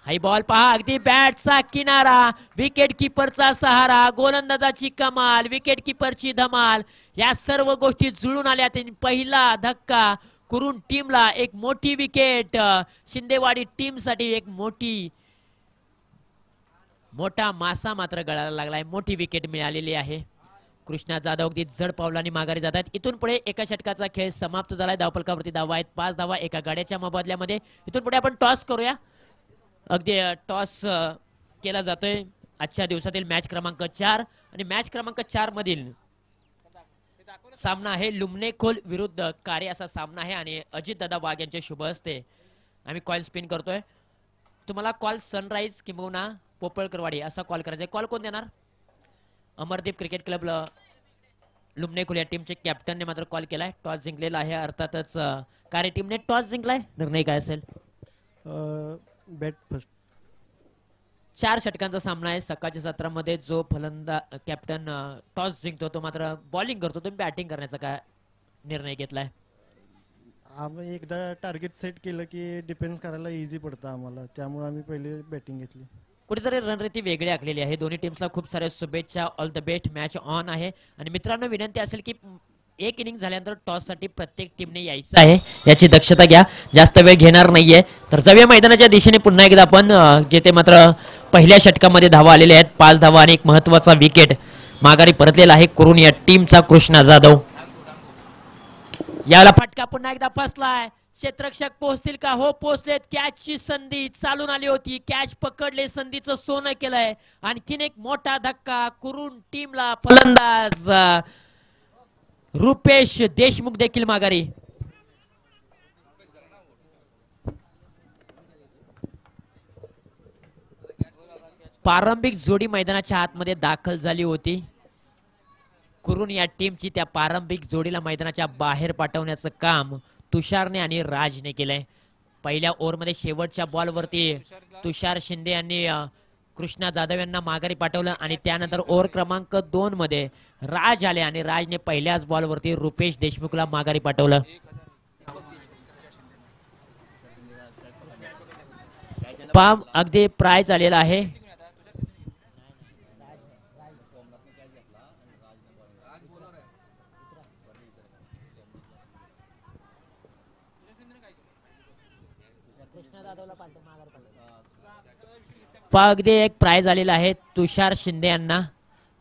हाई बॉल पहा, अगदी बॅटचा किनारा, विकेट किपरचा सहारा, गोलंदाजाची कमाल, विकेट किपरची धमाल, या सर्व गोष्टी जुळून आल्या. पहिला धक्का करून टीमला एक मोठी विकेट, शिंदेवाडी टीम साठी एक मोठा मासा मात्र गळायला लागलाय. मोठी विकेट मिळालेली आहे. कृष्णा जाधव अगदी जड पावलांनी माघारी जात आहेत. इथून पुढे एका षटकाचा खेळ समाप्त झालाय. धावफलकावरती धावा आहेत 5 धावा एका गाड्याच्या मोबदल्यामध्ये. इथून पुढे आपण टॉस करूया. अगदी टॉस केला जातोय आजच्या दिवसातील मॅच क्रमांक 4 आणि मॅच क्रमांक 4 मधील सामना आहे लुमनेखोल विरुद्ध कार्य असा सामना आहे आणि अजित दादा वाघ यांच्या शुभ हस्ते आम्ही कॉल स्पिन करतोय. तुम्हाला कॉल सनराइज किंबहुना पोपळकरवाडी असा कॉल करायचा आहे. कॉल कोण देणार? अमरदीप क्रिकेट क्लब लुमनेखोल या टीमचे कॅप्टनने मात्र कॉल केलाय. टॉस जिंकलेला आहे, अर्थातच कार्य टीमने टॉस जिंकलाय. निर्णय काय असेल? Bat first. 4 षटकांचा सामना आहे. सकाळच्या सत्रामध्ये जो फलंदाज कॅप्टन टॉस जिंकतो तो मात्र बॉलिंग करतो. तुम्ही बॅटिंग करण्याचा काय निर्णय घेतलाय? आम्ही एकदा टार्गेट सेट केलं की डिफेन्स करायला इझी पडतं आम्हाला, त्यामुळे आम्ही पहिले बॅटिंग घेतली. कुठेतरी रणनीती वेगळी आखलेली आहे. दोन्ही टीम्सला खूप साऱ्या शुभेच्छा. All the best. Match on आहे आणि मित्रांनो विनंती असेल की एक इनिंग झाल्यानंतर टॉस साठी प्रत्येक टीमने यायचं आहे, याची दक्षता घ्या. जास्त वेळ घेणार नाहीये. तर जाऊया मैदानाच्या दिशेने पुन्हा एकदा आपण, जेथे मात्र पहिल्या षटकामध्ये धावा आलेल्या आहेत 5 धावा आणि एक महत्वाचा विकेट माघारी परतलेला आहे करून या टीमचा कृष्णा जाधव. याला फटका पुन्हा एकदा फसलाय. क्षेत्ररक्षक पोहोचतील का? हो पोहोचलेत. कॅचची संधी चालून आली होती, कॅच पकडले, संधीचं सोनं केलंय. आणखीन एक मोठा धक्का करून टीमला फलंदाज रुपेश देशमुख देखील माघारी. प्रारंभिक जोडी मैदानाच्या आतमध्ये दाखल झाली होती. करून या टीमची त्या प्रारंभिक जोडीला मैदानाच्या बाहेर पाठवण्याचं काम तुषारने आणि राजने केलंय. पहिल्या ओव्हरमध्ये शेवटच्या बॉलवरती तुषार शिंदे यांनी कृष्णा जाधव यांना माघारी पाठवलं आणि त्यानंतर ओव्हर क्रमांक 2 मध्ये राज आले आणि राजने पहिल्याच बॉलवरती रुपेश देशमुखला माघारी पाठवलं. पाम अगदी प्राइज आलेला आहे. अगदी एक प्राइज आलेला आहे तुषार शिंदे यांना.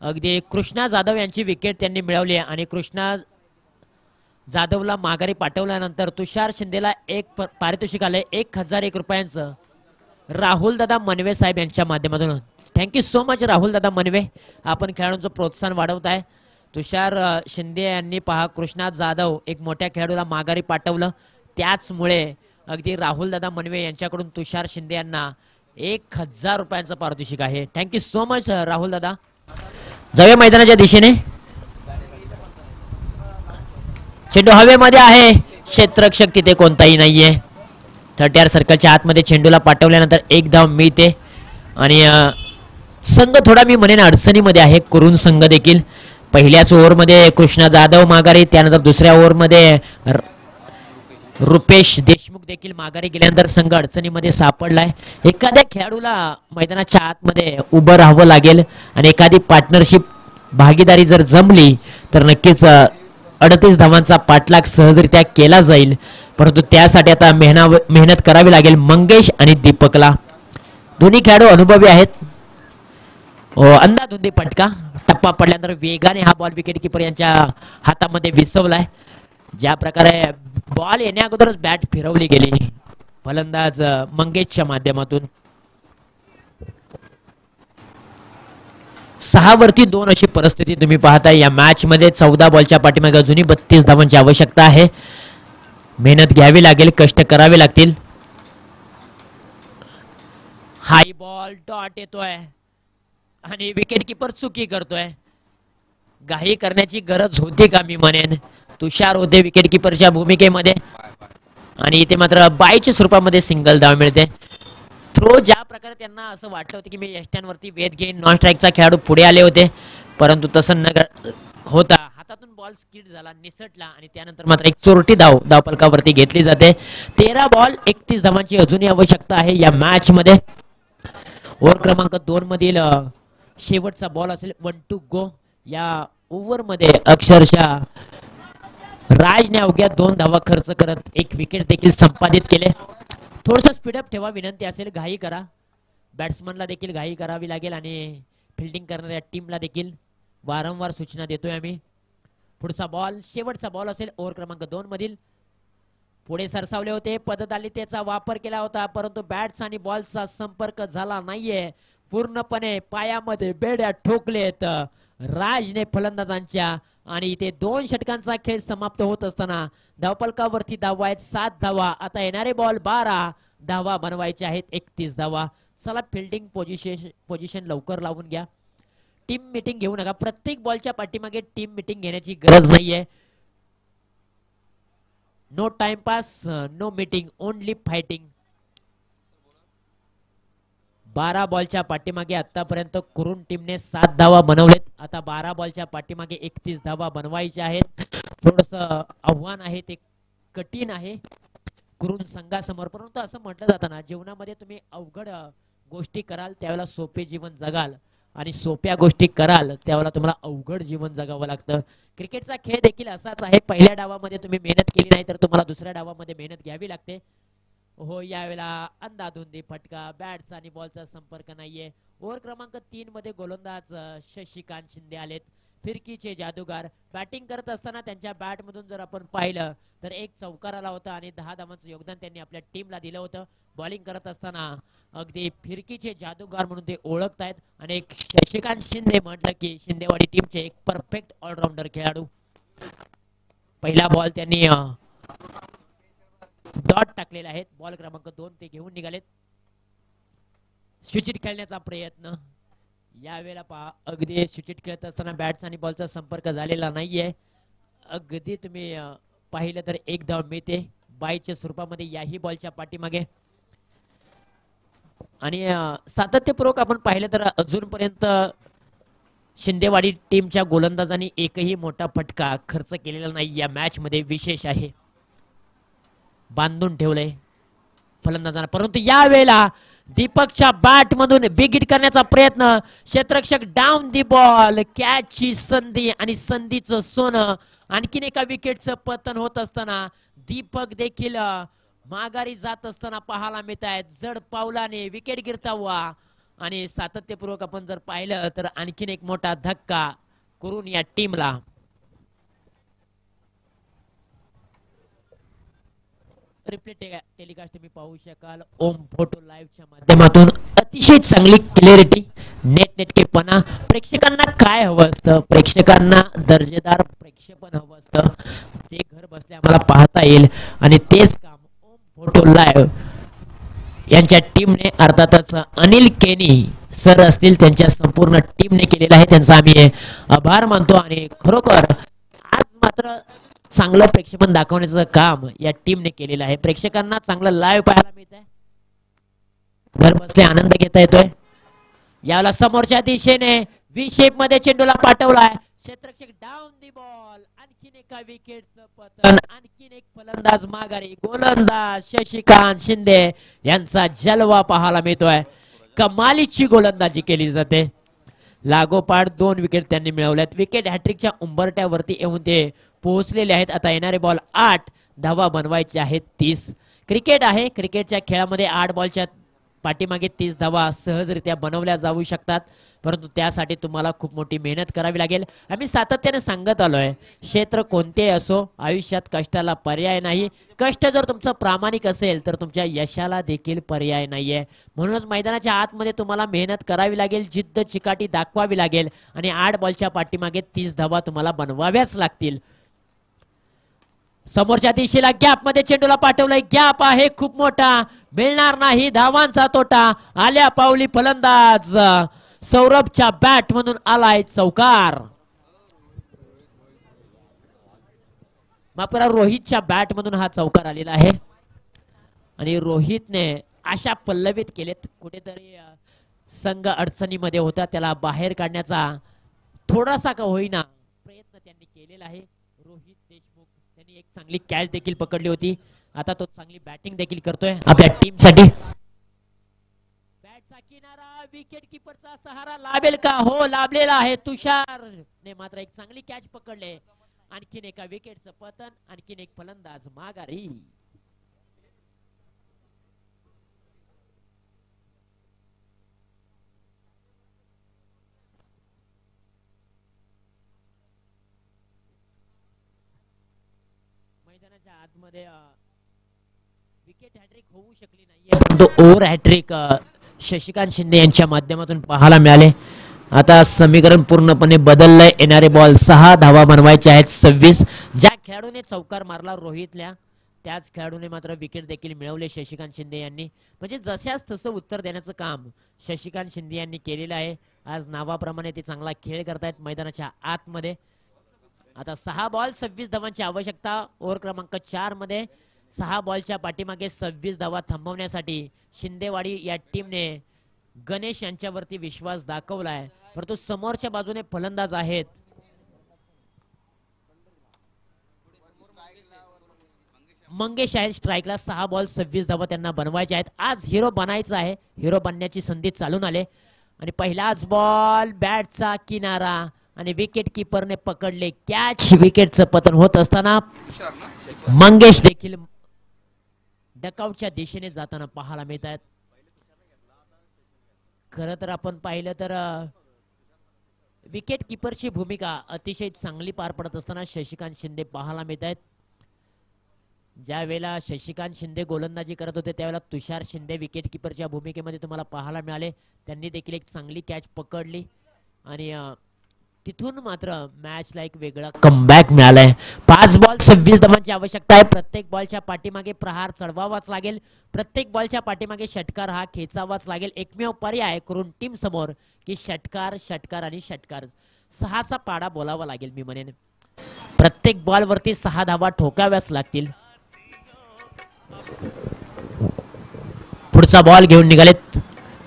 अगदी कृष्णा जाधव यांची विकेट त्यांनी मिळवली आहे आणि कृष्णा जाधवला माघारी पाठवल्यानंतर तुषार शिंदेला एक पारितोषिक आलंय 1001 रुपयांचं राहुल दादा मनवे साहेब यांच्या माध्यमातून. थँक्यू सो मच राहुल दादा मनवे, आपण खेळाडूंचं प्रोत्साहन वाढवताय. तुषार शिंदे यांनी पहा कृष्णा जाधव एक मोठ्या खेळाडूला माघारी पाठवलं, त्याचमुळे अगदी राहुल दादा मनवे यांच्याकडून तुषार शिंदे यांना 1000 रुपयांचं पारितोषिक आहे. थँक्यू सो मच राहुल दादा. जाऊया मैदानाच्या दिशेने. चेंडू हवेमध्ये आहे, क्षेत्ररक्षक तिथे कोणताही नाहीये. 30 सर्कलच्या आतमध्ये चेंडूला पाठवल्यानंतर एक धाव मिळते आणि संघ थोडा मी म्हणेन अडचणीमध्ये आहे. कुरुन संघ देखील पहिल्याच ओव्हरमध्ये कृष्णा जाधव माघारी, त्यानंतर दुसऱ्या ओव्हरमध्ये रुपेश देशमुख देखील माघारी गेल्यानंतर संघ अडचणीमध्ये सापडलाय. एखाद्या खेळाडूला मैदानाच्या आतमध्ये उभं राहावं लागेल आणि एखादी पार्टनरशिप भागीदारी जर जमली तर नक्कीच 38 धावांचा पाठलाग सहजरित्या केला जाईल. परंतु त्यासाठी आता मेहनत करावी लागेल मंगेश आणि दीपकला. दोन्ही खेळाडू अनुभवी आहेत. अंधाधुंदी फटका, टप्पा पडल्यानंतर वेगाने हा बॉल विकेट किपर यांच्या हातामध्ये विसवलाय. ज्या प्रकारे बॉल येण्या अगोदरच बॅट फिरवली गेली फलंदाज मंगेशच्या माध्यमातून. 6 वरती 2 अशी परिस्थिती तुम्ही पाहताय या मॅच मध्ये. 14 बॉलच्या पाठीमागे अजूनही 32 धावांची आवश्यकता आहे. मेहनत घ्यावी लागेल, कष्ट करावे लागतील. हाय बॉल डॉट येतोय आणि विकेट किपर चुकी करतोय. घाई करण्याची गरज होती का मी म्हणेन. तुषार होते विकेट किपरच्या भूमिकेमध्ये आणि इथे मात्र बायच्या स्वरूपामध्ये सिंगल धाव मिळते. थ्रो ज्या प्रकारे त्यांना असं वाटलं होतं की मी यष्ट्यांवरती वेध घेईन, नॉन स्ट्राईकचा खेळाडू पुढे आले होते, परंतु तसं न होता हातातून बॉल स्किड झाला, निसटला आणि त्यानंतर मात्र एक चोरटी धावपलकावरती घेतली जाते. 13 बॉल 31 धावांची अजूनही आवश्यकता आहे या मॅच मध्ये. ओव्हर क्रमांक 2 मधील शेवटचा बॉल असेल 1 to go. या ओव्हर मध्ये अक्षरशः राजने अवघ्या 2 धावा खर्च करत एक विकेट देखील संपादित केले. थोडस स्पीडअप ठेवा विनंती असेल, घाई करा. बॅट्समनला देखील घाई करावी लागेल आणि फिल्डिंग करणाऱ्या टीमला देखील वारंवार सूचना देतोय आम्ही. पुढचा बॉल शेवटचा बॉल असेल ओव्हर क्रमांक 2 मधील. पुढे सरसावले होते, पद्धतालितेचा वापर केला होता, परंतु बॅट्स आणि बॉलचा संपर्क झाला नाहीये. पूर्णपणे पायामध्ये बेड्या ठोकलेत राजने फलंदाजांच्या आणि इथे 2 षटकांचा खेळ समाप्त होत असताना धावपलकावरती धावा आहेत 7 धावा. आता येणारे बॉल 12 धावा बनवायचे आहेत 31 धावा. चला फिल्डिंग पोझिशन लवकर लावून घ्या. टीम मीटिंग घेऊ नका. प्रत्येक बॉलच्या पाठीमागे टीम मीटिंग घेण्याची गरज नाहीये. No timepass, no meeting, only fighting. 12 बॉलच्या पाठीमागे आतापर्यंत कुरुन टीमने 7 धावा बनवलेत. आता 12 बॉलच्या पाठीमागे 31 धावा बनवायच्या आहेत. थोडस आव्हान आहे, ते कठीण आहे कुरुन संघासमोर. परंतु असं म्हटलं जातं ना, जीवनामध्ये तुम्ही अवघड गोष्टी कराल त्यावेळेला सोपे जीवन जगाल आणि सोप्या गोष्टी कराल त्यावेळेला तुम्हाला अवघड जीवन जगावं लागतं. क्रिकेटचा खेळ देखील असाच आहे. पहिल्या डावामध्ये तुम्ही मेहनत केली नाही तर तुम्हाला दुसऱ्या डावामध्ये मेहनत घ्यावी लागते. हो, यावेळेला अंधाधुंदी फटका, बॅट्स आणि बॉलचा संपर्क नाहीये. ओव्हर क्रमांक 3 मध्ये गोलंदाज शशिकांत शिंदे आलेत, फिरकीचे जादूगार. बॅटिंग करत असताना त्यांच्या बॅट मधून जर आपण पाहिलं तर एक चौकार आला होता आणि 10 धावांचं योगदान त्यांनी आपल्या टीमला दिलं होतं. बॉलिंग करत असताना अगदी फिरकीचे जादूगार म्हणून ते ओळखतायत आणि एक शशिकांत शिंदे म्हटलं की शिंदेवाडी टीमचे एक परफेक्ट ऑलराऊंडर खेळाडू. पहिला बॉल त्यांनी डॉट टाकलेला आहे. बॉल क्रमांक 2 ते घेऊन निघालेत. स्विचिट खेळण्याचा प्रयत्न. यावेळेला पहा अगदी स्विचिट खेळत असताना बॅट्स आणि बॉलचा संपर्क झालेला नाहीये. अगदी तुम्ही पाहिलं तर एक धाव मिळते बाईच्या स्वरूपामध्ये याही बॉलच्या पाठीमागे. आणि सातत्यपूर्वक आपण पाहिलं तर अजूनपर्यंत शिंदेवाडी टीमच्या गोलंदाजांनी एकही मोठा फटका खर्च केलेला नाही. या मॅच मध्ये विशेष आहे, बांधून ठेवलंय फलंदाजांना. परंतु या वेळेला दीपकच्या बॅट मधून बिग हिट करण्याचा प्रयत्न, क्षेत्ररक्षक डाऊन दी बॉल, कॅचची संधी आणि संधीचं सोनं. आणखीन एका विकेटचं पतन होत असताना दीपक देखील माघारी जात असताना पाहायला मिळत आहेत. जड पावलाने विकेट गिरतावा आणि सातत्यपूर्वक आपण जर पाहिलं तर आणखीन एक मोठा धक्का करून या टीमला. रिप्ले टेलिकास्ट तुम्ही पाहू शकाल ओम फोटो लाईव्हच्या माध्यमातून. अतिशय चांगली क्लिअरिटी, नेटकेपणा. प्रेक्षकांना काय हवं असतं, प्रेक्षकांना दर्जेदार प्रेक्षेपण हवं असतं, ते घर बसल्या आम्हाला पाहता येईल. आणि तेच काम ओम फोटो लाईव्ह यांच्या टीमने, अर्थातच अनिल केनी सर असतील त्यांच्या संपूर्ण टीमने केलेला आहे. त्यांचा आम्ही आभार मानतो. आणि खरोखर आज मात्र चांगलं प्रेक्षेपण दाखवण्याचं काम या टीमने केलेलं आहे. प्रेक्षकांना चांगलं लाईव्ह पाहायला मिळत आहे, घर बसले आनंद घेता येतोय. याला समोरच्या दिशेने व्ही शेप मध्ये चेंडूला पाठवलाय. क्षेत्ररक्षक डाऊन दी बॉल, आणखीन एका विकेटचं पतन, आणखीन एक फलंदाज माघारी. गोलंदाज शशिकांत शिंदे यांचा जलवा पाहायला मिळतोय. कमालीची गोलंदाजी केली जाते. लागोपाठ 2 विकेट त्यांनी मिळवल्यात. विकेट हॅट्रिकच्या उंबरट्यावरती येऊन ते पोहोचलेले आहेत. आता येणारे बॉल 8, धावा बनवायचे आहेत 30. क्रिकेट आहे, क्रिकेटच्या खेळामध्ये 8 बॉलच्या पाठीमागे 30 धावा सहजरित्या बनवल्या जाऊ शकतात. परंतु त्यासाठी तुम्हाला खूप मोठी मेहनत करावी लागेल. आम्ही सातत्याने सांगत आलोय, क्षेत्र कोणतेही असो आयुष्यात कष्टाला पर्याय नाही. कष्ट जर तुमचं प्रामाणिक असेल तर तुमच्या यशाला देखील पर्याय नाहीये. म्हणूनच मैदानाच्या आतमध्ये तुम्हाला मेहनत करावी लागेल, जिद्द चिकाटी दाखवावी लागेल आणि 8 बॉलच्या पाठीमागे 30 धावा तुम्हाला बनवाव्याच लागतील. समोरच्या दिशेला गॅप मध्ये चेंडूला पाठवलंय. गॅप आहे खूप मोठा, मिळणार नाही धावांचा तोटा. आल्या पावली फलंदाज सौरभच्या बॅट म्हणून आलाय चौकार. मापरा रोहितच्या बॅट मधून हा चौकार आलेला आहे. आणि रोहितने आशा पल्लवित केलेत. कुठेतरी संघ अडचणीमध्ये होता, त्याला बाहेर काढण्याचा थोडासा का होईना प्रयत्न त्यांनी केलेला आहे. रोहित देशमुख त्यांनी एक चांगली कॅच देखील पकडली होती. आता तो चांगली बॅटिंग देखील करतोय आपल्या टीम साठी. बॅटचा किनारा, विकेट किपरचा सहारा लाभेल का? हो, लाभलेला आहे. तुषार ने मात्र एक चांगली कॅच पकडले. आणखीन एका विकेटचं पतन, आणखीन एक फलंदाज माघारी. मैदानाच्या आतमध्ये विकेट हॅट्रिक होऊ शकली नाहीये, परंतु ओव्हर हॅट्रिक शशिकांत शिंदे यांच्या माध्यमातून पाहायला मिळाले. आता समीकरण पूर्णपणे बदललंय. येणारे बॉल 6, धावा बनवायचे आहेत 26. ज्या खेळाडूने चौकार मारला रोहितला, त्याच खेळाडूने मात्र विकेट देखील मिळवले शशिकांत शिंदे यांनी. म्हणजे जशाच तसं उत्तर देण्याचं काम शशिकांत शिंदे यांनी केलेलं आहे. आज नावाप्रमाणे ते चांगला खेळ करतायत मैदानाच्या आतमध्ये. आता 6 बॉल 26 धावांची आवश्यकता. ओव्हर क्रमांक 4 मध्ये 6 बॉलच्या पाठीमागे 26 धावा थांबवण्यासाठी शिंदेवाडी या टीमने गणेश यांच्यावरती विश्वास दाखवलाय. परंतु समोरच्या बाजूने फलंदाज आहेत. मंगेश आहे स्ट्राईकला. 6 बॉल 26 धावा त्यांना बनवायचे आहेत. आज हिरो बनायचं आहे, हिरो बनण्याची संधी चालून आले. आणि पहिलाच बॉल, बॅटचा किनारा आणि विकेट किपरने पकडले कॅच. विकेटचं पतन होत असताना मंगेश देखील डकआउटच्या दिशेने जाताना पाहायला मिळत आहेत. खरं तर आपण पाहिलं तर विकेट किपरची भूमिका अतिशय चांगली पार पडत असताना शशिकांत शिंदे पाहायला मिळत आहेत. ज्या वेळेला शशिकांत शिंदे गोलंदाजी करत होते त्यावेळेला तुषार शिंदे विकेट किपरच्या भूमिकेमध्ये तुम्हाला पाहायला मिळाले. त्यांनी देखील एक चांगली कॅच पकडली आणि तिथून मात्र मॅचला एक वेगळा कमबॅक मिळालाय. 5 बॉल 26 धावांची आवश्यकता आहे. प्रत्येक बॉलच्या पाठीमागे प्रहार चढवावाच लागेल. प्रत्येक बॉलच्या पाठीमागे षटकार हा खेचावाच लागेल. एकमेव पर्याय करून टीम समोर की षटकार, षटकार आणि षटकार. 6चा पाडा बोलावा लागेल. मी म्हणेन प्रत्येक बॉल वरती 6 धावा ठोकाव्याच लागतील. पुढचा बॉल घेऊन निघालेत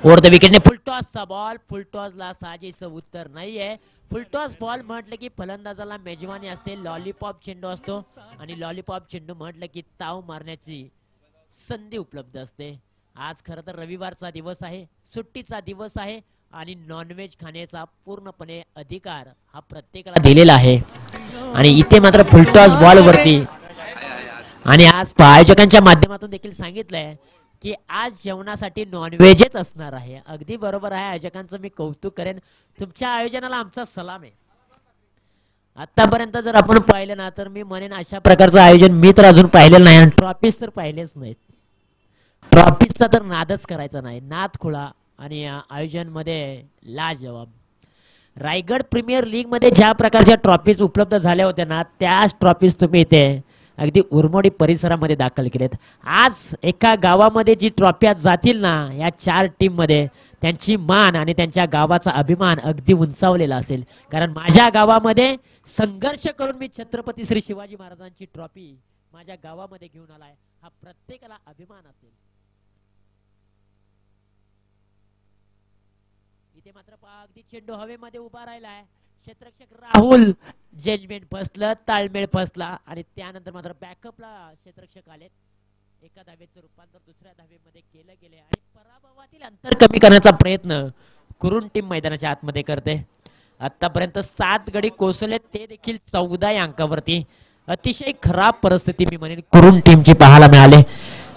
ओव्हर द विकेटने. फुलटॉसचा बॉल. फुलटॉसला साजेसं उत्तर नाहीये. फुलटॉस बॉल म्हटलं की फलंदाजाला मेजवानी असते. लॉलीपॉप चेंडू असतो आणि लॉलीपॉप चेंडू म्हटलं की ताव मारण्याची संधी उपलब्ध असते. आज खरं तर रविवारचा दिवस आहे, सुट्टीचा दिवस आहे आणि नॉनव्हेज खाण्याचा पूर्णपणे अधिकार हा प्रत्येकाला दिलेला आहे. आणि इथे मात्र फुलटॉस बॉल वरती. आणि आज आयोजकांच्या माध्यमातून देखील सांगितलंय की आज जेवणासाठी नॉनव्हेजच असणार आहे. अगदी बरोबर आहे. आयोजकांचं मी कौतुक करेन. तुमच्या आयोजनाला आमचा सलाम आहे. आतापर्यंत जर आपण पाहिलं ना तर मी म्हणेन अशा प्रकारचं आयोजन मी तर अजून पाहिलेलं नाही आणि ट्रॉफीज तर पाहिलेच नाहीत. ट्रॉफीजचा तर नादच करायचा नाही. नाद खुळा आणि आयोजन मध्ये लाजवाब. रायगड प्रीमियर लीग मध्ये ज्या प्रकारच्या ट्रॉफीज उपलब्ध झाल्या होत्या ना त्याच ट्रॉफीज तुम्ही इथे अगदी उरमोडी परिसरामध्ये दाखल केलेत. आज एका गावामध्ये जी ट्रॉफी आज जातील ना या 4 टीम मध्ये त्यांची मान आणि त्यांच्या गावाचा अभिमान अगदी उंचावलेला असेल. कारण माझ्या गावामध्ये संघर्ष करून मी छत्रपती श्री शिवाजी महाराजांची ट्रॉफी माझ्या गावामध्ये घेऊन आलाय. हा प्रत्येकाला अभिमान असेल. इथे मात्र अगदी चेंडू हवेमध्ये उभा राहिलाय. क्षेत्ररक्षक राहुल जजमेंट फसलं, ताळमेळ फसला आणि त्यानंतर मात्र बॅकअपला क्षेत्ररक्षक आले. एका धावेचं रूपांतर दुसऱ्या धावेमध्ये केलं गेले आणि पराभवातील अंतर कमी करण्याचा प्रयत्न कुरुण टीम मैदानाच्या आतमध्ये करते. आतापर्यंत 7 गडी कोसळले ते देखील 14 अंकावरती. अतिशय खराब परिस्थिती मी म्हणेन कुरुण टीमची पाहायला मिळाले.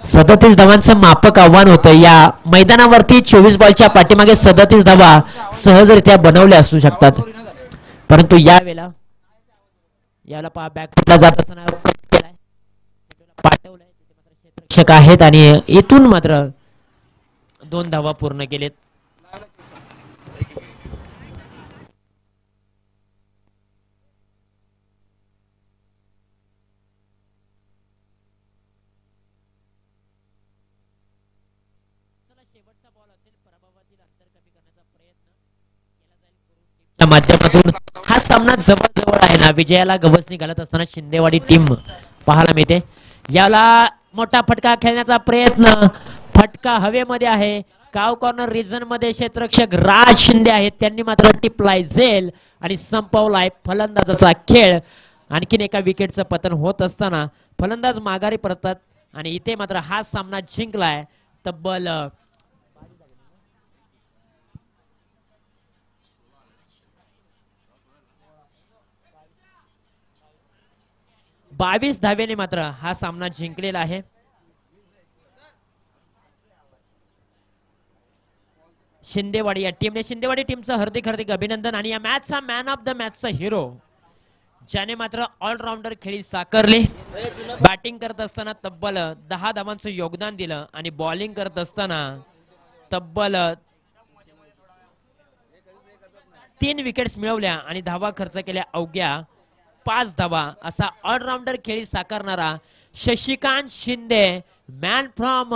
37 धावांचं मापक आव्हान होतं या मैदानावरती. 24 बॉलच्या पाठीमागे 37 धावा सहजरित्या बनवल्या असू शकतात. परंतु यावेळेला बॅकफुटला जात असताना पाठवलंय. क्षेत्ररक्षक आहेत आणि इथून मात्र 2 धावा पूर्ण केलेत. शेवटचा बॉल असेल. पराभवातील अंतर कमी करण्याचा प्रयत्न केला जाईल. माध्यमातून हा सामना जवळ आहे ना. विजयाला गवसणी घालत असताना शिंदेवाडी टीम पाहायला मिळते. याला मोठा फटका खेळण्याचा प्रयत्न. फटका हवेमध्ये आहे. काव कॉर्नर रिजन मध्ये क्षेत्ररक्षक राज शिंदे आहेत. त्यांनी मात्र टिपलाय झेल आणि संपवलाय फलंदाजाचा खेळ. आणखीन एका विकेटचं पतन होत असताना फलंदाज माघारी परततात आणि इथे मात्र हा सामना जिंकलाय तब्बल 22 धावेने मात्र हा सामना जिंकलेला आहे. शिंदेवाडी या टीमने शिंदेवाडी टीमचं हार्दिक अभिनंदन. आणि या मॅचचा मॅन ऑफ द मॅचचा हिरो ज्याने मात्र ऑलराऊंडर खेळी साकारली. बॅटिंग करत असताना तब्बल 10 धावांचं योगदान दिलं आणि बॉलिंग करत असताना तब्बल 3 विकेट्स मिळवल्या आणि धावा खर्च केल्या अवघ्या 5 धावा. असा ऑलराऊंडर खेळी साकारणारा शशिकांत शिंदे मॅन फ्रॉम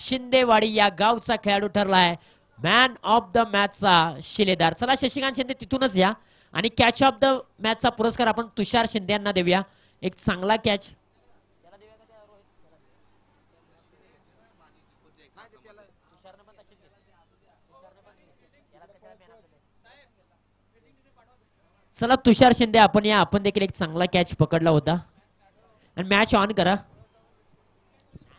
शिंदेवाडी या गावचा खेळाडू ठरलाय मॅन ऑफ द मॅचचा शिलेदार. चला शशिकांत शिंदे तिथूनच या आणि कॅच ऑफ द मॅचचा पुरस्कार आपण तुषार शिंदे यांना देऊया. एक चांगला कॅच. चला तुषार शिंदे आपण या. आपण देखील एक चांगला कॅच पकडला होता आणि मॅच ऑन करा.